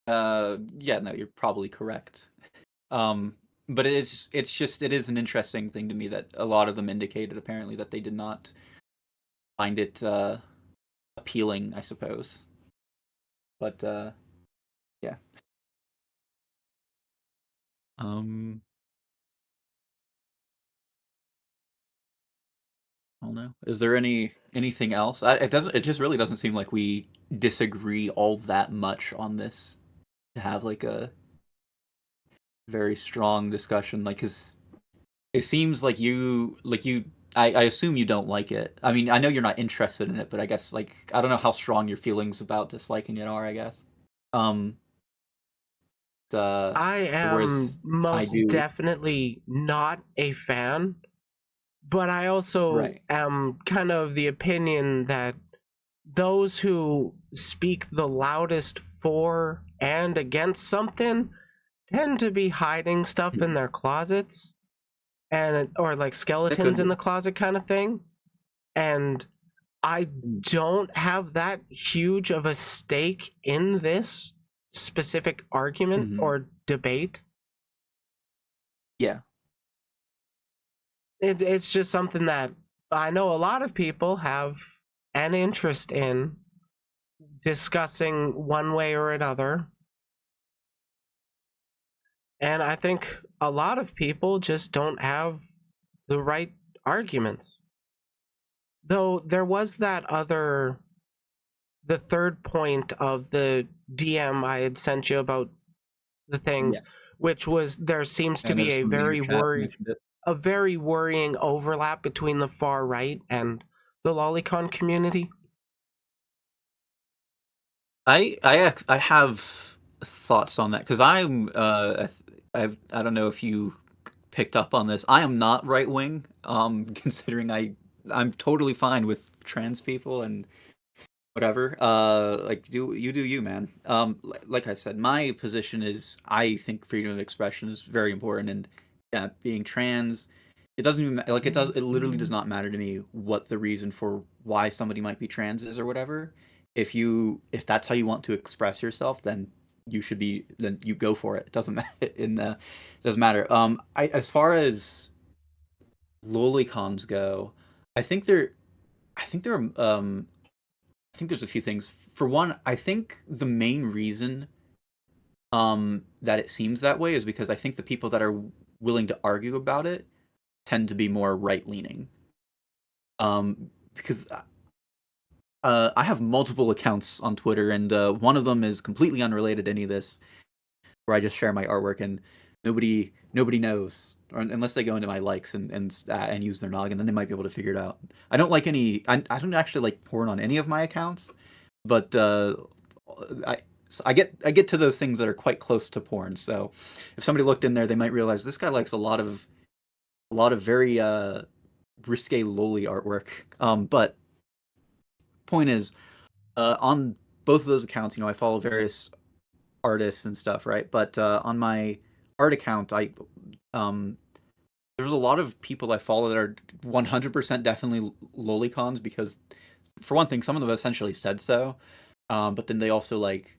Yeah, no, you're probably correct. Um, but it is an interesting thing to me that a lot of them indicated apparently that they did not find it appealing, I suppose. But yeah. Um, I don't know. Is there anything else? It doesn't. It just really doesn't seem like we disagree all that much on this to have like a very strong discussion. Like, cause it seems like you. I assume you don't like it. I mean, I know you're not interested in it, but I guess like I don't know how strong your feelings about disliking it are. I guess. Um.
I
Whereas
am
I
most
do.
definitely not a fan, but I also
Right.
am kind of the opinion that those who speak the loudest for and against something tend to be hiding stuff in their closets and or like
That could
skeletons in
be.
the closet kind of thing. And I don't have that huge of a stake in this specific argument
Mm-hmm.
or debate.
Yeah.
It's just something that I know a lot of people have an interest in discussing one way or another. And I think a lot of people just don't have the right arguments. Though there was the third point of the DM I had sent you about the
Yeah.
things, which was there seems to
I know
be
somebody in your chat mentioned it.
a very worrying overlap between the far right and the lolicon community.
I have thoughts on that because I'm I don't know if you picked up on this. I am not right wing. Considering I'm totally fine with trans people and whatever. Like do you, man. Like I said, my position is I think freedom of expression is very important, and yeah, being trans, it doesn't even like it literally does not matter to me what the reason for why somebody might be trans is or whatever. If that's how you want to express yourself, then then you go for it. It doesn't matter it doesn't matter. I as far as lolicons go, I think they're I think they're I think there's a few things. For one, I think the main reason that it seems that way is because I think the people that are willing to argue about it tend to be more right leaning. Because I have multiple accounts on Twitter, and one of them is completely unrelated to any of this, where I just share my artwork, and nobody knows, or unless they go into my likes and use their noggin, then they might be able to figure it out. I don't like any. I don't actually like porn on any of my accounts, but I So I get to those things that are quite close to porn. So if somebody looked in there, they might realize this guy likes a lot of very risque loli artwork. But point is, on both of those accounts, I follow various artists and stuff, right? But on my art account, I um there's a lot of people I follow that are 100% definitely lolicons because, for one thing, some of them essentially said so. But then they also like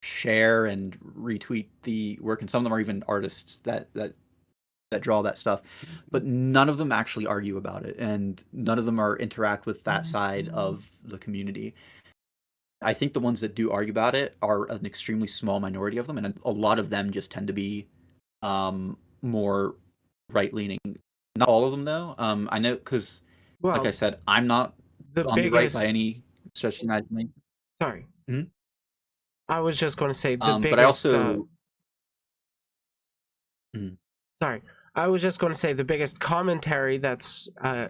share and retweet the work, and some of them are even artists that draw that stuff. But none of them actually argue about it, and none of them are interact with that side of the community. I think the ones that do argue about it are an extremely small minority of them, and a lot of them just tend to be more right leaning. Not all of them though. I know because, like I
Well,
said, I'm not
the
on the right by
biggest.
any stretch of the imagination.
Sorry,
Mhm.
I was just going to say the
But I
biggest.
also. Mhm.
Sorry, I was just going to say the biggest commentary that's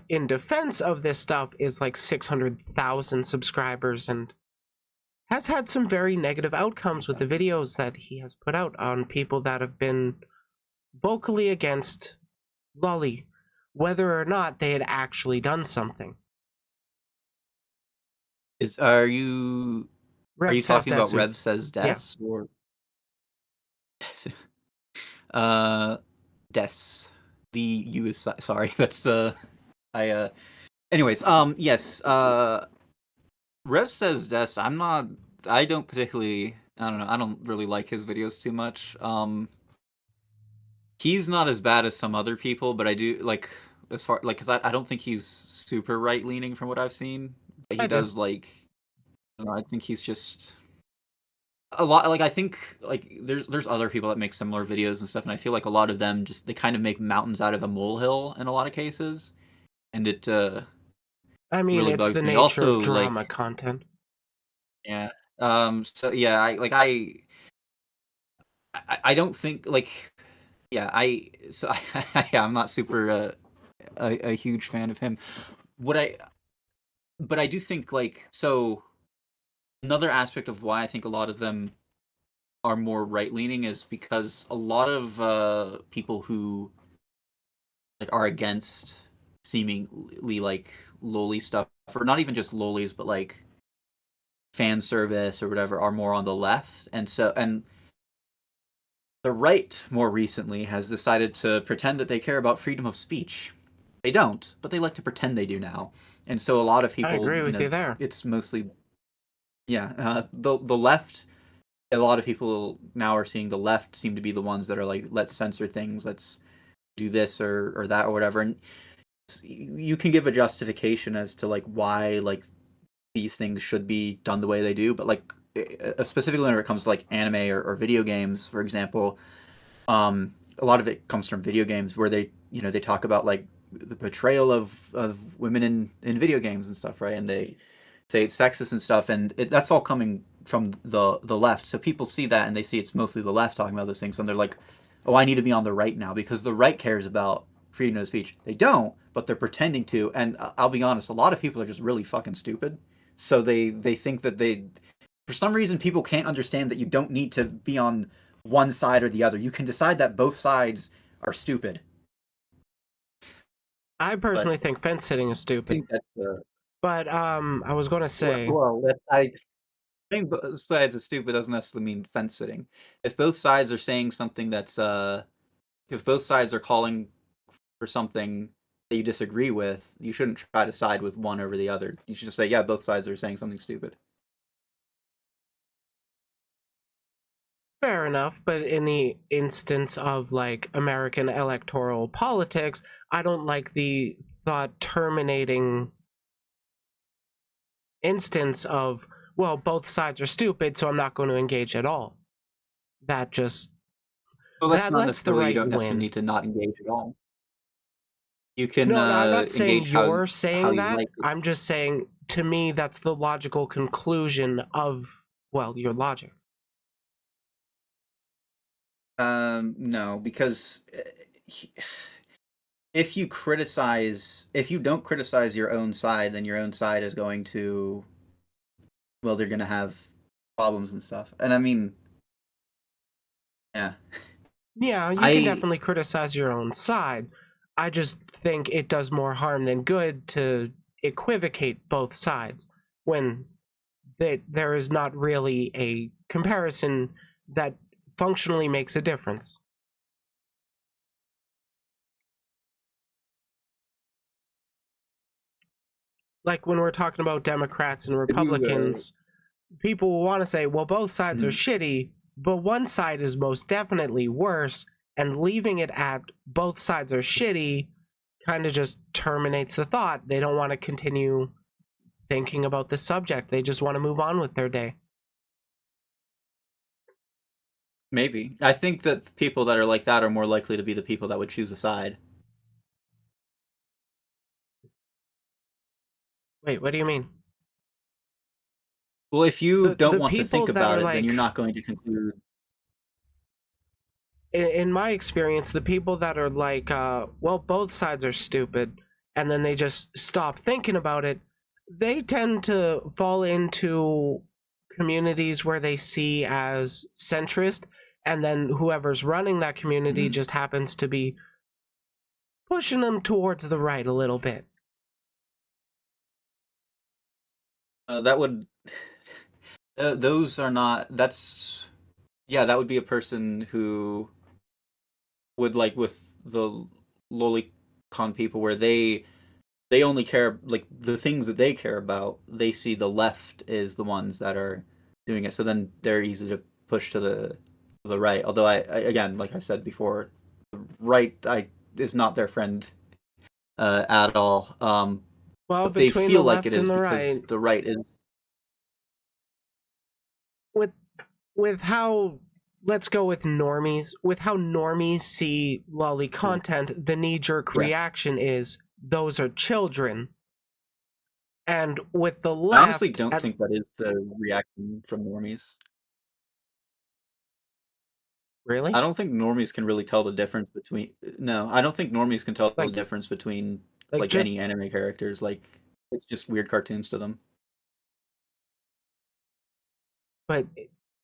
in defense of this stuff is like 600,000 subscribers and has had some very negative outcomes with the videos that he has put out on people that have been vocally against Lolly, whether or not they had actually done something.
Is are you
Rev says
talking about
Desu.
Rev Says Des
Yeah.
or uh Des? The U is sorry. That's I anyways, yes, Rev Says Des. I don't particularly. I don't know. I don't really like his videos too much. He's not as bad as some other people, but I do like, as far like, because I don't think he's super right leaning from what I've seen. But he
I do.
does like, I don't know, I think he's just a lot. Like I think like there's other people that make similar videos and stuff, and I feel like a lot of them just they kind of make mountains out of a molehill in a lot of cases, and it
I mean,
really
it's the
bugs me.
nature of
Also, like,
drama content.
yeah. So yeah, I don't think like, yeah, yeah, I'm not super a huge fan of him. What I But I do think like, so another aspect of why I think a lot of them are more right leaning is because a lot of people who like are against seemingly like lowly stuff, or not even just lowlies, but like fan service or whatever, are more on the left, and the right more recently has decided to pretend that they care about freedom of speech. They don't, but they like to pretend they do now. And so a lot of
I
people,
agree with you there.
it's mostly, yeah, the left. A lot of people now are seeing the left seem to be the ones that are like, let's censor things, let's do this or that or whatever. And you can give a justification as to like why like these things should be done the way they do, but like specifically when it comes to like anime or video games, for example, a lot of it comes from video games where they talk about like the portrayal of women in video games and stuff, right? And they say it's sexist and stuff, and that's all coming from the left. So people see that and they see it's mostly the left talking about those things, and they're like, "Oh, I need to be on the right now because the right cares about freedom of speech." They don't, but they're pretending to. And I'll be honest, a lot of people are just really fucking stupid. So they think that for some reason, people can't understand that you don't need to be on one side or the other. You can decide that both sides are stupid.
I
But
personally think fence sitting is
I
stupid.
think that's
But I was going to say,
I think both sides are stupid doesn't necessarily mean fence sitting. If both sides are saying something that's if both sides are calling for something that you disagree with, you shouldn't try to side with one over the other. You should just say, yeah, both sides are saying something stupid.
fair enough, but in the instance of like American electoral politics, I don't like the thought terminating instance of, well, both sides are stupid, so I'm not going to engage at all. That just
Well, that's
that
not
lets the
necessarily, you
right
don't necessarily
win.
need to not engage at all. You can
No, no, I'm not saying
engage
you're
how
saying
you
that.
like it.
I'm just saying to me that's the logical conclusion of, well, your logic.
No, because if you don't criticize your own side, then your own side is going to, well, they're going to have problems and stuff. And I mean, yeah,
Yeah, you can
I
definitely criticize your own side. I just think it does more harm than good to equivocate both sides when there is not really a comparison that functionally makes a difference. Like when we're talking about Democrats and
I do.
Republicans, people will want to say, well, both sides are
Mhm.
shitty, but one side is most definitely worse, and leaving it at both sides are shitty kind of just terminates the thought. They don't want to continue thinking about the subject. They just want to move on with their day.
Maybe I think that people that are like that are more likely to be the people that would choose a side.
Wait, what do you mean?
Well, if you don't
The
want to
people
think
that
about
are
it, then you're
like,
not going to conclude.
in my experience, the people that are like, well, both sides are stupid, and then they just stop thinking about it, they tend to fall into communities where they see as centrist, and then whoever's running that community
Mhm.
just happens to be pushing them towards the right a little bit.
That would those are not. That's yeah. That would be a person who would like with the lolicon people, where they only care like the things that they care about. They see the left is the ones that are doing it, so then they're easy to push to the right. Although I again, like I said before, the right I is not their friend at all.
Well,
But they
between the
feel like it
left
is
and the
because
right,
the right is.
with how, let's go with normies, with how normies see lolly content, the knee-jerk
Yeah,
reaction is those are children. And with the
I honestly
left,
don't think that is the reaction from normies.
really,
I don't think normies can really tell the difference between. No, I don't think normies can tell the
like
difference between
like
like any
just
anime characters. Like it's just weird cartoons to them.
but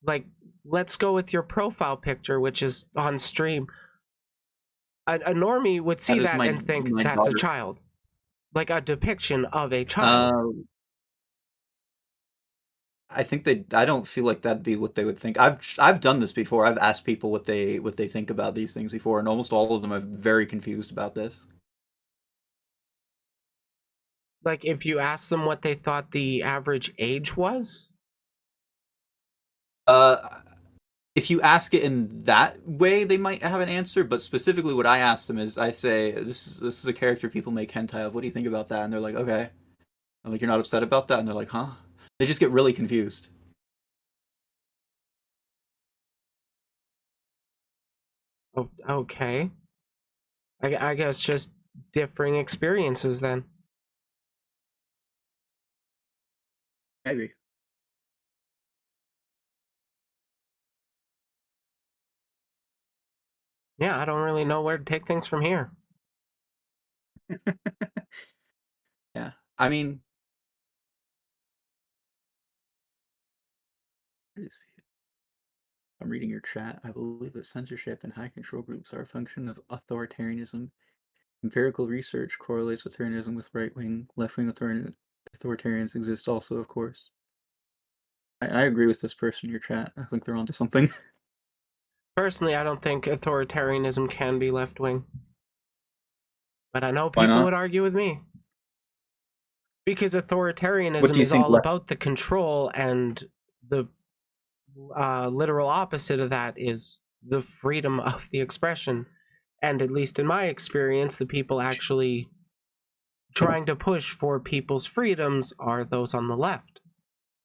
like, let's go with your profile picture, which is on stream. A normie would see
That is
that and think
my
that's a
daughter.
child, like a depiction of a child.
Uh, I think they. I don't feel like that'd be what they would think. I've done this before. I've asked people what they think about these things before, and almost all of them are very confused about this.
Like if you ask them what they thought the average age was.
Uh, if you ask it in that way, they might have an answer. But specifically, what I ask them is, I say, this is a character people make hentai of. What do you think about that?" And they're like, "Okay." I'm like, "You're not upset about that?" And they're like, "Huh?" They just get really confused.
Oh, okay. I guess just differing experiences then.
Maybe.
Yeah, I don't really know where to take things from here.
Yeah. I mean, I'm reading your chat. I believe that censorship and high control groups are a function of authoritarianism. Empirical research correlates authoritarianism with right wing. Left wing authoritarians exist also, of course. I agree with this person in your chat. I think they're onto something.
Personally, I don't think authoritarianism can be left wing, but I know
Why
people would
not?
argue with me because
What
authoritarianism
do you
is
think
all
left?
about the control, and the literal opposite of that is the freedom of the expression. And at least in my experience, the people actually trying to push for people's freedoms are those on the left,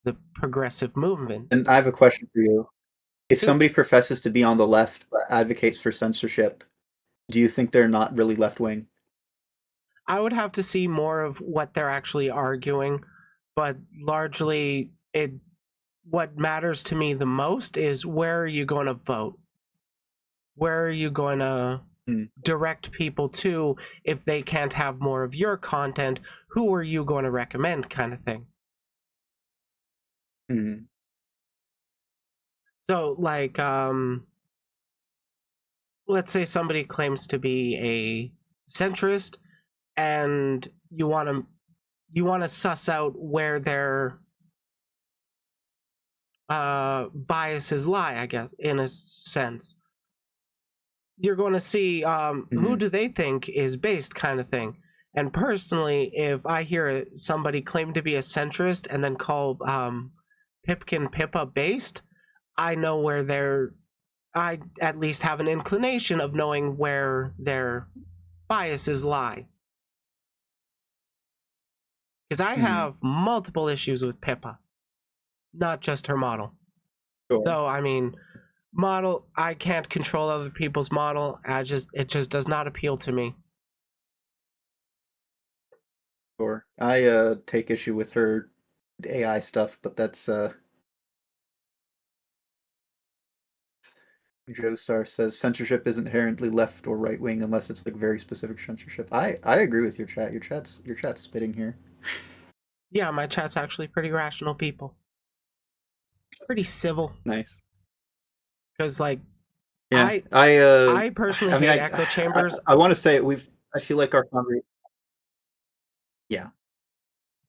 the progressive movement.
And I have a question for you. If
Shoot.
somebody professes to be on the left but advocates for censorship, do you think they're not really left wing?
I would have to see more of what they're actually arguing, but largely it what matters to me the most is where are you going to vote? Where are you going to
Hmm.
direct people to if they can't have more of your content? Who are you going to recommend kind of thing?
Hmm.
So, like, let's say somebody claims to be a centrist, and you want to suss out where their biases lie, I guess, in a sense. You're going to see who
Mhm.
do they think is based, kind of thing. And personally, if I hear somebody claim to be a centrist and then call Pipkin Pippa based, I know where they're. I at least have an inclination of knowing where their biases lie. Because I
Mhm.
have multiple issues with Pippa, not just her model.
Sure.
Though, I mean, model, I can't control other people's model. It just does not appeal to me.
Sure. I take issue with her AI stuff, but that's Joestar says censorship isn't inherently left or right wing unless it's like very specific censorship. I agree with your chat. Your chat's spitting here.
Yeah, my chat's actually pretty rational people, pretty civil.
Nice.
Because like
Yeah.
I
I
I personally
I mean
hate echo chambers.
I want to say we've I feel like our conversation. Yeah.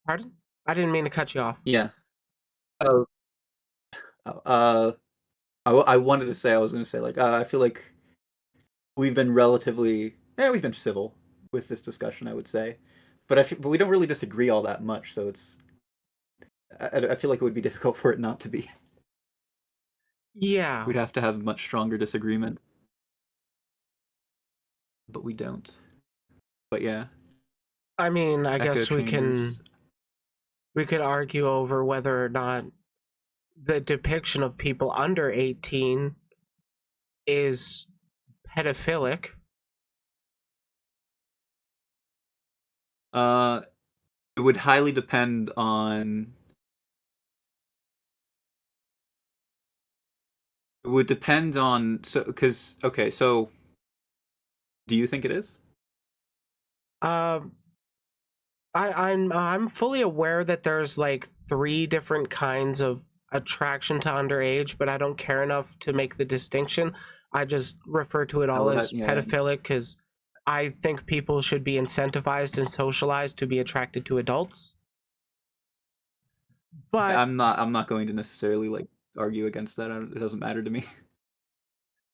Pardon? I didn't mean to cut you off.
Yeah. Oh. Uh. I wanted to say I was going to say like I feel like we've been we've been civil with this discussion, I would say, but we don't really disagree all that much, so I feel like it would be difficult for it not to be.
Yeah,
We'd have to have much stronger disagreement, but we don't. But yeah,
I mean, I
echo
guess we
chambers.
can we could argue over whether or not the depiction of people under 18 is pedophilic.
Uh, it would highly depend on. It would depend on so because okay, so do you think it is?
Um, I'm fully aware that there's like three different kinds of attraction to underage, but I don't care enough to make the distinction. I just refer to it all
Oh,
as
yeah.
pedophilic because I think people should be incentivized and socialized to be attracted to adults. But
I'm not going to necessarily like argue against that. It doesn't matter to me.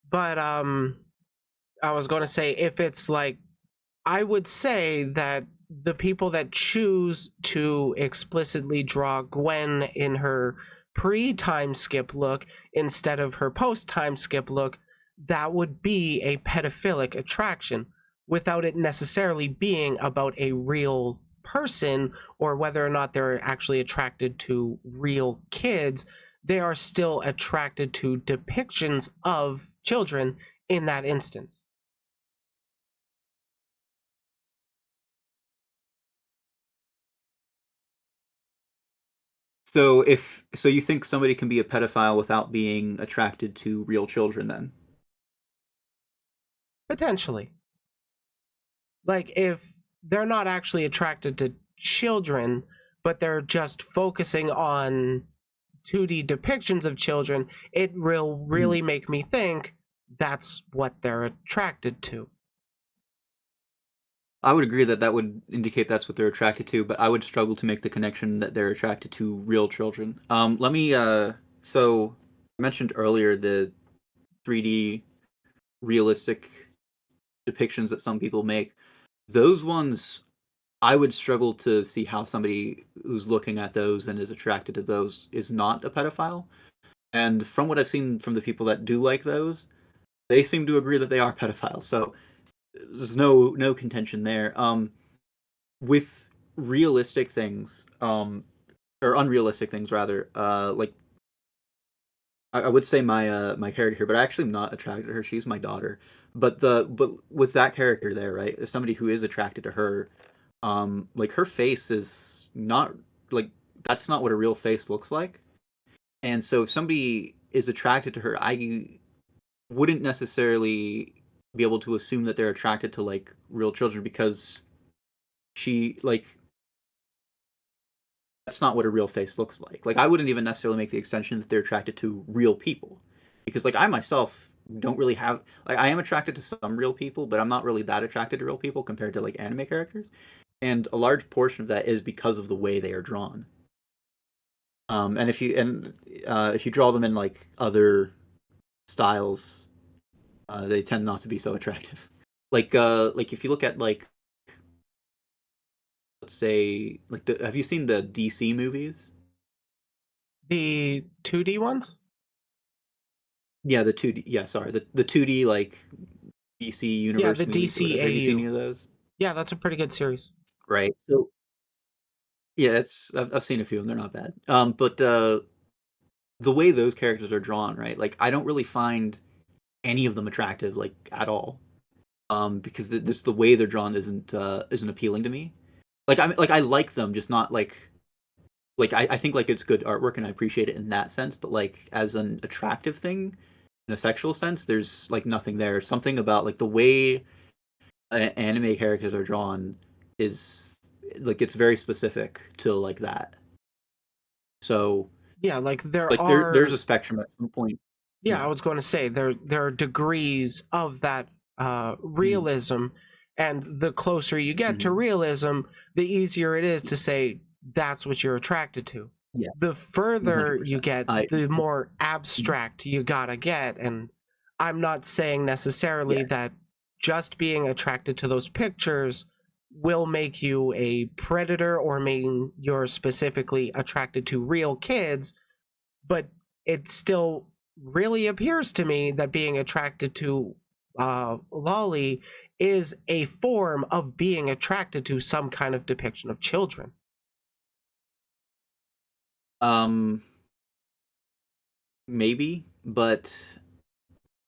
but I was going to say if it's like I would say that the people that choose to explicitly draw Gwen in her pre time skip look instead of her post time skip look, that would be a pedophilic attraction without it necessarily being about a real person or whether or not they're actually attracted to real kids. They are still attracted to depictions of children in that instance.
So you think somebody can be a pedophile without being attracted to real children then?
Potentially. Like if they're not actually attracted to children, but they're just focusing on 2D depictions of children, it will
Mhm.
really make me think that's what they're attracted to.
I would agree that that would indicate that's what they're attracted to, but I would struggle to make the connection that they're attracted to real children. Let me so I mentioned earlier the 3D realistic depictions that some people make. Those ones I would struggle to see how somebody who's looking at those and is attracted to those is not a pedophile. And from what I've seen from the people that do like those, they seem to agree that they are pedophiles. So there's no contention there. With realistic things, or unrealistic things rather, like I would say my character here, but I actually am not attracted to her. She's my daughter. But with that character there, right? As somebody who is attracted to her, like her face is not like that's not what a real face looks like. And so if somebody is attracted to her, I wouldn't necessarily be able to assume that they're attracted to like real children because she like that's not what a real face looks like. Like I wouldn't even necessarily make the extension that they're attracted to real people. because like I myself don't really have like I am attracted to some real people, but I'm not really that attracted to real people compared to like anime characters. And a large portion of that is because of the way they are drawn. And if you draw them in like other styles, they tend not to be so attractive. Like if you look at like let's say like have you seen the DC movies?
The 2D ones?
Yeah, the 2D. Yeah, sorry, the 2D like DC
Yeah,
universe
the
movies or whatever. Have you seen any
DCAU.
of those?
Yeah, that's a pretty good series.
Right. So yeah, it's I've seen a few of them. They're not bad. But the way those characters are drawn, right? Like I don't really find any of them attractive, like at all. Because this the way they're drawn isn't appealing to me. Like I like them, just not like I think like it's good artwork and I appreciate it in that sense. But like as an attractive thing in a sexual sense, there's like nothing there. Something about like the way anime characters are drawn is like it's very specific to like that. So
Yeah, like there
like there's
are
a spectrum at some point.
yeah, I
Yeah.
was going to say there are degrees of that
Mm-hmm.
realism, and the closer you get to
Mm-hmm.
realism, the easier it is to say that's what you're attracted to.
Yeah,
The
one
further
hundred
you
percent.
get,
I
the more
Mhm.
abstract you gotta get, and I'm not saying necessarily
Yeah,
that just being attracted to those pictures will make you a predator or mean you're specifically attracted to real kids, but it still really appears to me that being attracted to Lolly is a form of being attracted to some kind of depiction of children.
um, maybe, but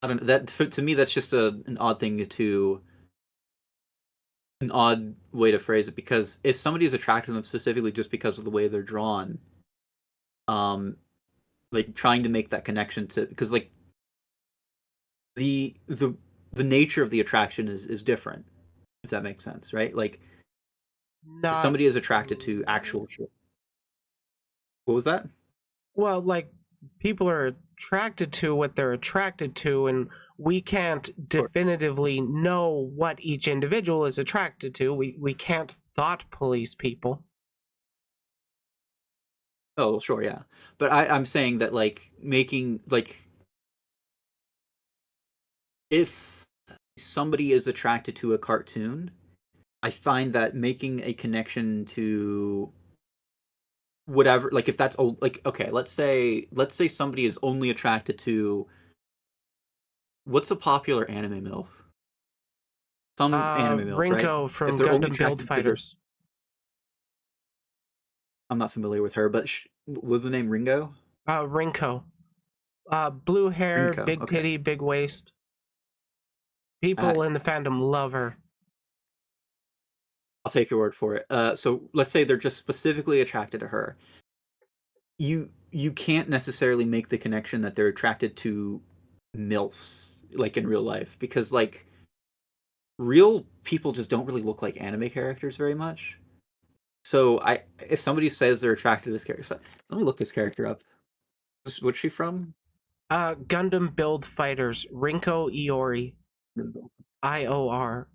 I don't know. To me, that's just an odd thing to an odd way to phrase it. Because if somebody is attracted to them specifically just because of the way they're drawn, um, like trying to make that connection to because like the the the nature of the attraction is different. If that makes sense, right? Like if
Not
somebody is attracted to
really.
actual. What was that?
Well, like people are attracted to what they're attracted to, and we can't
Sure.
definitively know what each individual is attracted to. We can't thought police people.
Oh, sure, yeah. But I'm saying that like making like if somebody is attracted to a cartoon, I find that making a connection to whatever, like if that's like okay, let's say somebody is only attracted to what's a popular anime MILF? Some anime MILF, right?
Rinko
If
from
they're only
Gundam Build
attracted to the,
Fighters.
I'm not familiar with her, but was the name Ringo?
Rinko. Blue hair,
Rinko.
big
Okay.
titty, big waist.
I
People in the fandom love her.
I'll take your word for it. So let's say they're just specifically attracted to her. You can't necessarily make the connection that they're attracted to MILFs like in real life because like real people just don't really look like anime characters very much. So I if somebody says they're attracted to this character, let me look this character up. What's she from?
Gundam Build Fighters. Rinko Iori. Iori.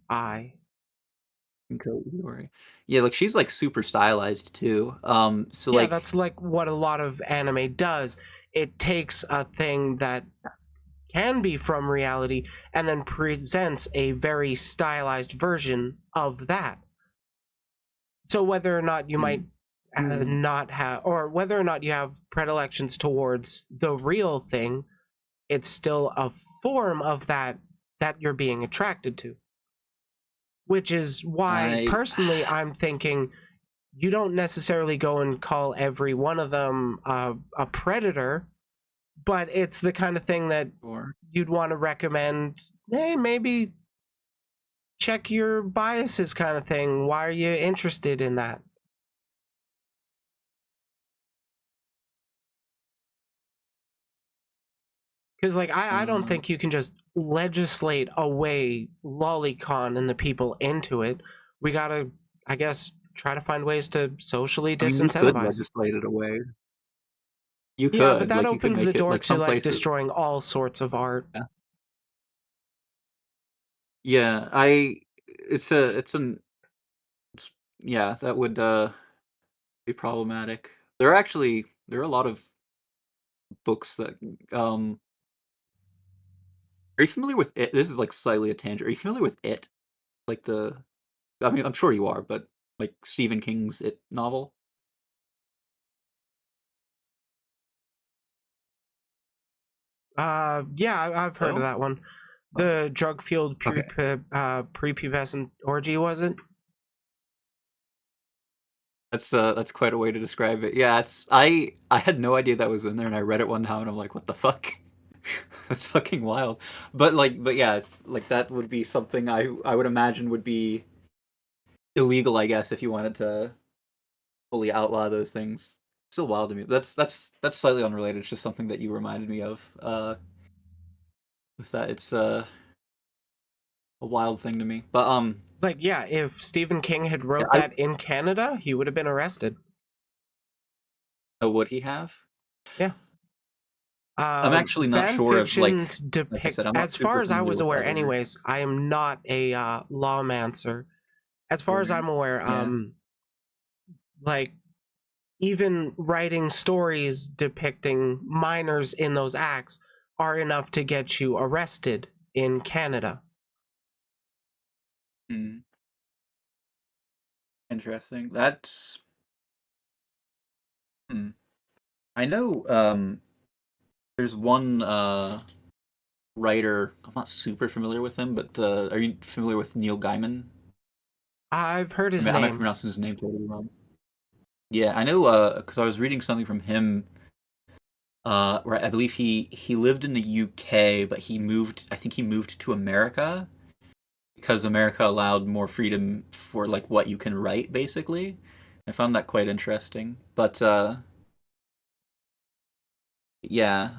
Yeah, like she's like super stylized too. So
Yeah,
like
that's like what a lot of anime does. It takes a thing that can be from reality and then presents a very stylized version of that. So whether or not you might
mm, mm,
not have, or whether or not you have predilections towards the real thing, it's still a form of that you're being attracted to. Which is why,
I
personally, I'm thinking you don't necessarily go and call every one of them a predator, but it's the kind of thing that
or
you'd want to recommend. Hey, maybe check your biases, kind of thing. Why are you interested in that? Because, like, I don't
uh
think you can just legislate away Lolicon and the people into it. We gotta, I guess, try to find ways to socially
I mean you could
disincentivize.
legislate it away. You
Yeah, but
could,
that
like, you could
opens the
make it
door
like
to
some
like
places.
destroying all sorts of art.
Yeah. Yeah, it's an it's yeah, that would, be problematic. There are a lot of books that, um are you familiar with It? This is, like, slightly a tangent. Are you familiar with It? Like, I mean, I'm sure you are, but, like, Stephen King's It novel?
Yeah, I've heard of
Hello?
that one.
Oh,
The drug-fueled
okay.
prepubescent orgy, was it?
That's quite a way to describe it. Yeah, I had no idea that was in there, and I read it one time, and I'm like, "What the fuck?" That's fucking wild. But yeah, it's like, that would be something I would imagine would be illegal, I guess, if you wanted to fully outlaw those things. Still wild to me. That's slightly unrelated. It's just something that you reminded me of. With that, it's a wild thing to me. But
Like, yeah, if Stephen King had
yeah,
wrote that in Canada, he would have been arrested.
would he have?
Yeah.
I'm actually not
Fan
sure of,
fictions
like I said,
depict,
I'm not
as far
super
as I
familiar
was
with
aware,
other.
anyways. I am not a lawmancer. As far as
Right.
I'm aware,
Yeah.
like even writing stories depicting minors in those acts are enough to get you arrested in Canada.
Mm, interesting. That's hmm. I know. There's one writer. I'm not super familiar with him, but are you familiar with Neil Gaiman?
I've heard
I
his
mean, I might be
name.
pronouncing his name totally wrong. Yeah, I know. Because I was reading something from him. Right, I believe he lived in the UK, but he moved. I think he moved to America because America allowed more freedom for like what you can write, basically. I found that quite interesting. But yeah,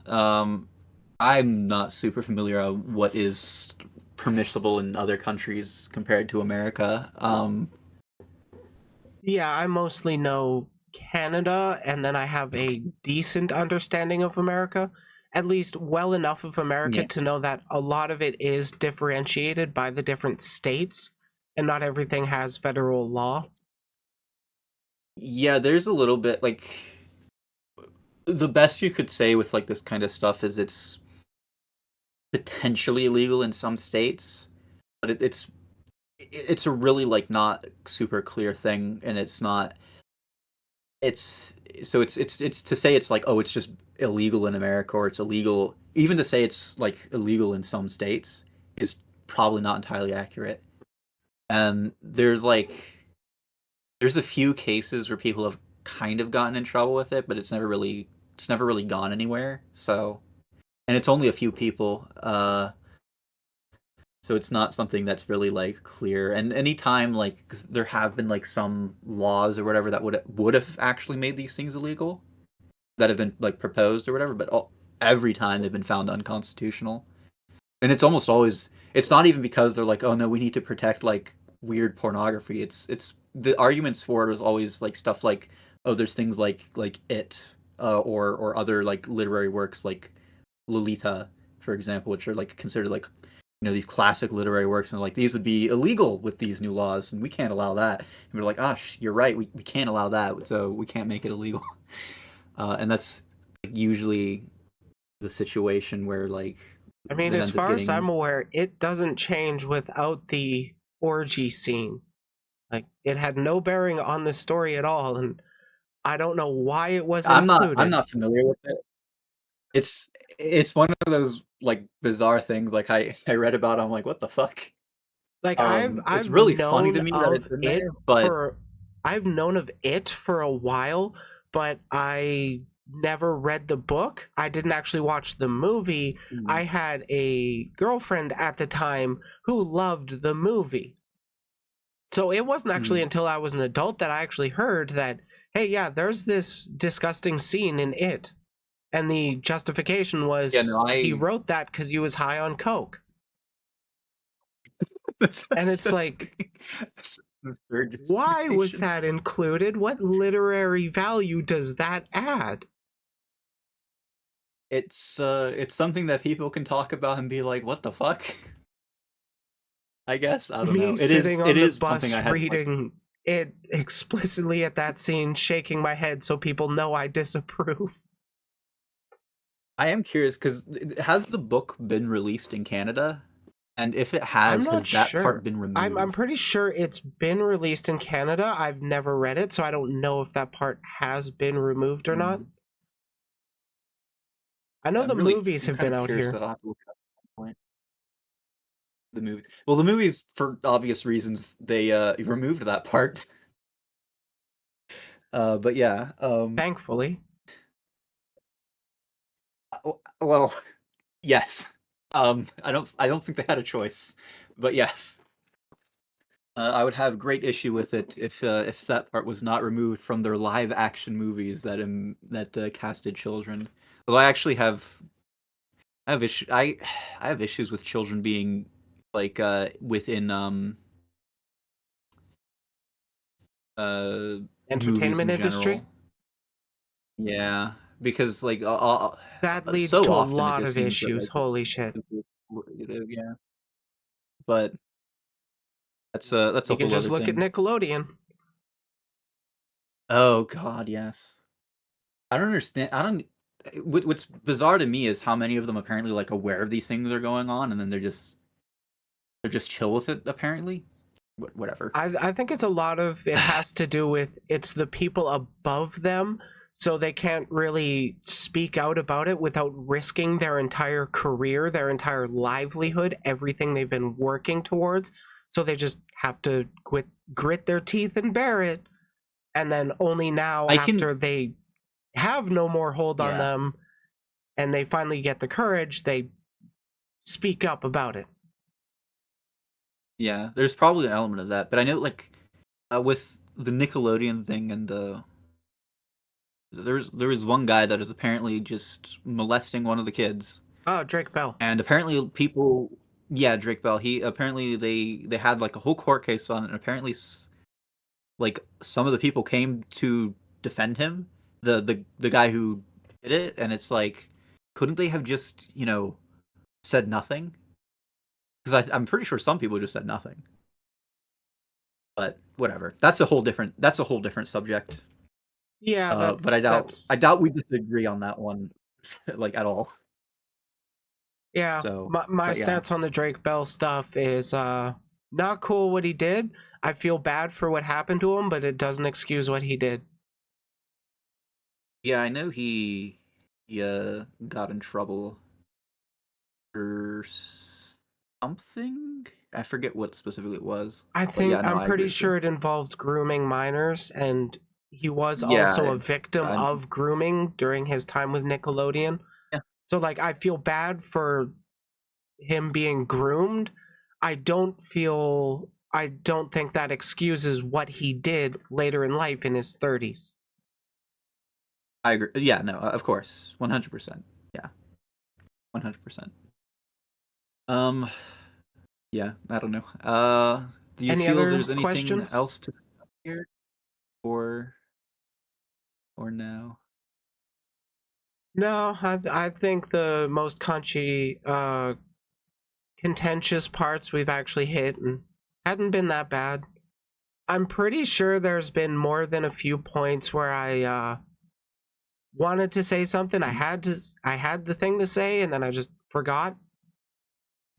I'm not super familiar on what is permissible in other countries compared to America.
Yeah, I mostly know Canada, and then I have a decent understanding of America. At least well enough of America
Yeah,
to know that a lot of it is differentiated by the different states, and not everything has federal law.
yeah. There's a little bit like the best you could say with like this kind of stuff is it's potentially illegal in some states, but it's a really like not super clear thing, and it's not. It's so it's to say it's like, oh, it's just illegal in America, or it's illegal even to say it's like illegal in some states is probably not entirely accurate. There's a few cases where people have kind of gotten in trouble with it, but it's never really gone anywhere. So, and it's only a few people. So it's not something that's really like clear. And anytime like 'cause there have been like some laws or whatever that would have actually made these things illegal that have been like proposed or whatever, but every time they've been found unconstitutional. And it's almost always it's not even because they're like, oh no, we need to protect like weird pornography. It's the arguments for it is always like stuff like, oh, there's things like it or other like literary works like Lolita, for example, which are like considered like, these classic literary works, and like these would be illegal with these new laws, and we can't allow that. And we're like, gosh, you're right, we can't allow that, so we can't make it illegal. And that's usually the situation where like
I mean,
it
as
ends up
far as I'm
getting.
aware, it doesn't change without the orgy scene. Like, it had no bearing on the story at all, and I don't know why it was
I'm
included.
not familiar with it. It's one of those like bizarre things like I read about. I'm like, what the fuck?
Like
It's
I've
really funny to
known
me that
of
it's in
it
there, but
for I've known of it for a while, but I never read the book. I didn't actually watch the movie.
mm,
I had a girlfriend at the time who loved the movie. So it wasn't actually
mm.
until I was an adult that I actually heard that, hey, yeah, there's this disgusting scene in it. And the justification
Yeah,
was
no,
he
I
wrote that because he was high on coke. And
that's
it's
a
like,
that's an absurd
why was
justification.
that included? What literary value does that add?
it's something that people can talk about and be like, "What the fuck?" I guess, I don't know.
Me sitting
It
on the
is something
bus
I had to, like,
reading it explicitly at that scene, shaking my head so people know I disapprove.
I am curious because has the book been released in Canada? And if it
I'm not
has that part
sure.
been
I'm
removed?
pretty sure it's been released in Canada. I've never read it, so I don't know if that part has been removed or not.
Mm,
I know the movies
I'm
have
kind
been
of
out
curious
here.
that I'll have to look it up at some point. The movie. Well, the movies, for obvious reasons, they removed that part. But yeah,
Thankfully.
well, yes. I don't think they had a choice, but yes. I would have great issue with it if that part was not removed from their live action movies that casted children. Although I have issues with children being like within movies
Entertainment
in
industry?
general. Yeah, because like
That leads
so
to a
often it
lot
just
of
seems that
issues.
like
Holy shit.
yeah, but that's a
You can
whole
just
other
look at
thing.
Nickelodeon.
Oh God, yes. I don't understand. I don't. What's bizarre to me is how many of them apparently like aware of these things are going on, and then they're just chill with it. Apparently, whatever.
I think it's a lot of it has to do with it's the people above them, so they can't really speak out about it without risking their entire career, their entire livelihood, everything they've been working towards. So they just have to grit their teeth and bear it. And then only now,
I can.
after they have no more hold on
Yeah,
them and they finally get the courage, they speak up about it.
yeah. There's probably an element of that, but I know like with the Nickelodeon thing and there was one guy that is apparently just molesting one of the kids,
Oh, Drake Bell.
and apparently people. Yeah, Drake Bell. He apparently they had like a whole court case on it, and apparently like some of the people came to defend him, the guy who did it, and it's like, couldn't they have just said nothing? Because I'm pretty sure some people just said nothing. But whatever. That's a whole different subject.
Yeah,
But
that's
I doubt we disagree on that one, like at all.
yeah.
So,
My
but yeah,
stance on the Drake Bell stuff is not cool what he did. I feel bad for what happened to him, but it doesn't excuse what he did.
yeah, I know he got in trouble for something. I forget what specifically it was. But yeah, no,
I'm
I
pretty
agree with you.
sure it involved grooming minors, and he was
Yeah,
also a victim
I'm
of grooming during his time with Nickelodeon.
yeah,
So like I feel bad for him being groomed. I don't think that excuses what he did later in life in his 30s.
I agree. Yeah, no, of course, 100%. Yeah, 100%. Um, yeah, I don't know. Do you
Any
feel
other
there's anything
questions?
else to discuss here, or no?
No, I think the most contentious parts we've actually hit and hadn't been that bad. I'm pretty sure there's been more than a few points where I wanted to say something.
Mhm.
I had the thing to say and then I just forgot.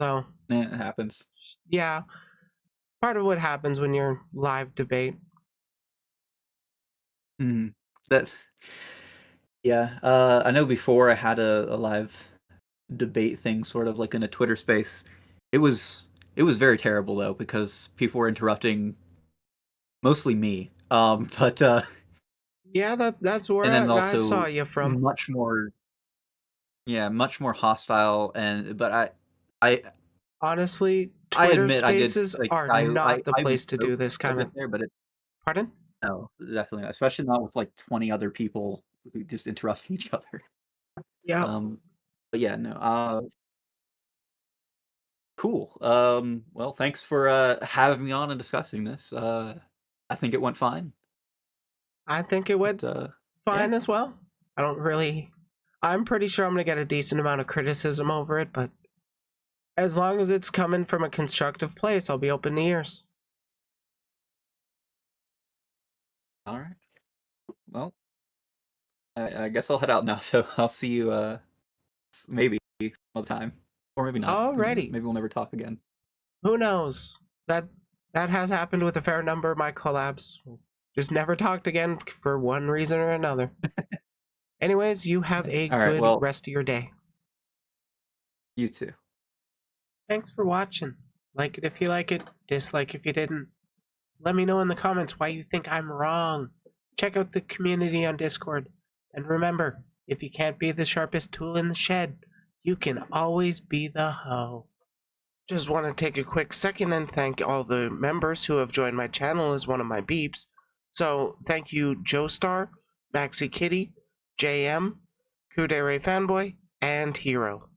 So
Yeah, it happens.
yeah, part of what happens when you're live debate.
Mhm. That's yeah. I know before I had a live debate thing, sort of like in a Twitter space. It was it was very terrible though because people were interrupting mostly me. But
Yeah, that's where
and then
I saw
also
you from.
much more, yeah, much more hostile. And but I
Honestly,
I
Twitter
admit I did
spaces
like
are not the
I would
place to
joke
do this
a
kind
bit
of.
there, but it
Pardon?
no, definitely not, especially not with like 20 other people who just interrupting each other.
Yeah,
Um, but yeah, no. Cool. Well, thanks for having me on and discussing this. I think it went fine.
I think it went
But
fine
yeah.
as well. I don't really I'm pretty sure I'm gonna get a decent amount of criticism over it, but as long as it's coming from a constructive place, I'll be open to ears.
All right. Well, I guess I'll head out now. So I'll see you maybe some other time, or maybe not. Who knows?
Alrighty.
Maybe we'll never talk again.
Who knows? That has happened with a fair number of my collabs. Just never talked again for one reason or another. Anyways, you have a
All right.
good
Well,
rest of your day.
you too.
Thanks for watching. Like it if you like it, dislike if you didn't. Let me know in the comments why you think I'm wrong. Check out the community on Discord. And remember, if you can't be the sharpest tool in the shed, you can always be the hoe. Just want to take a quick second and thank all the members who have joined my channel as one of my beeps. So thank you Joestar, Maxi Kitty, JM, Kudere Fanboy, and Hero.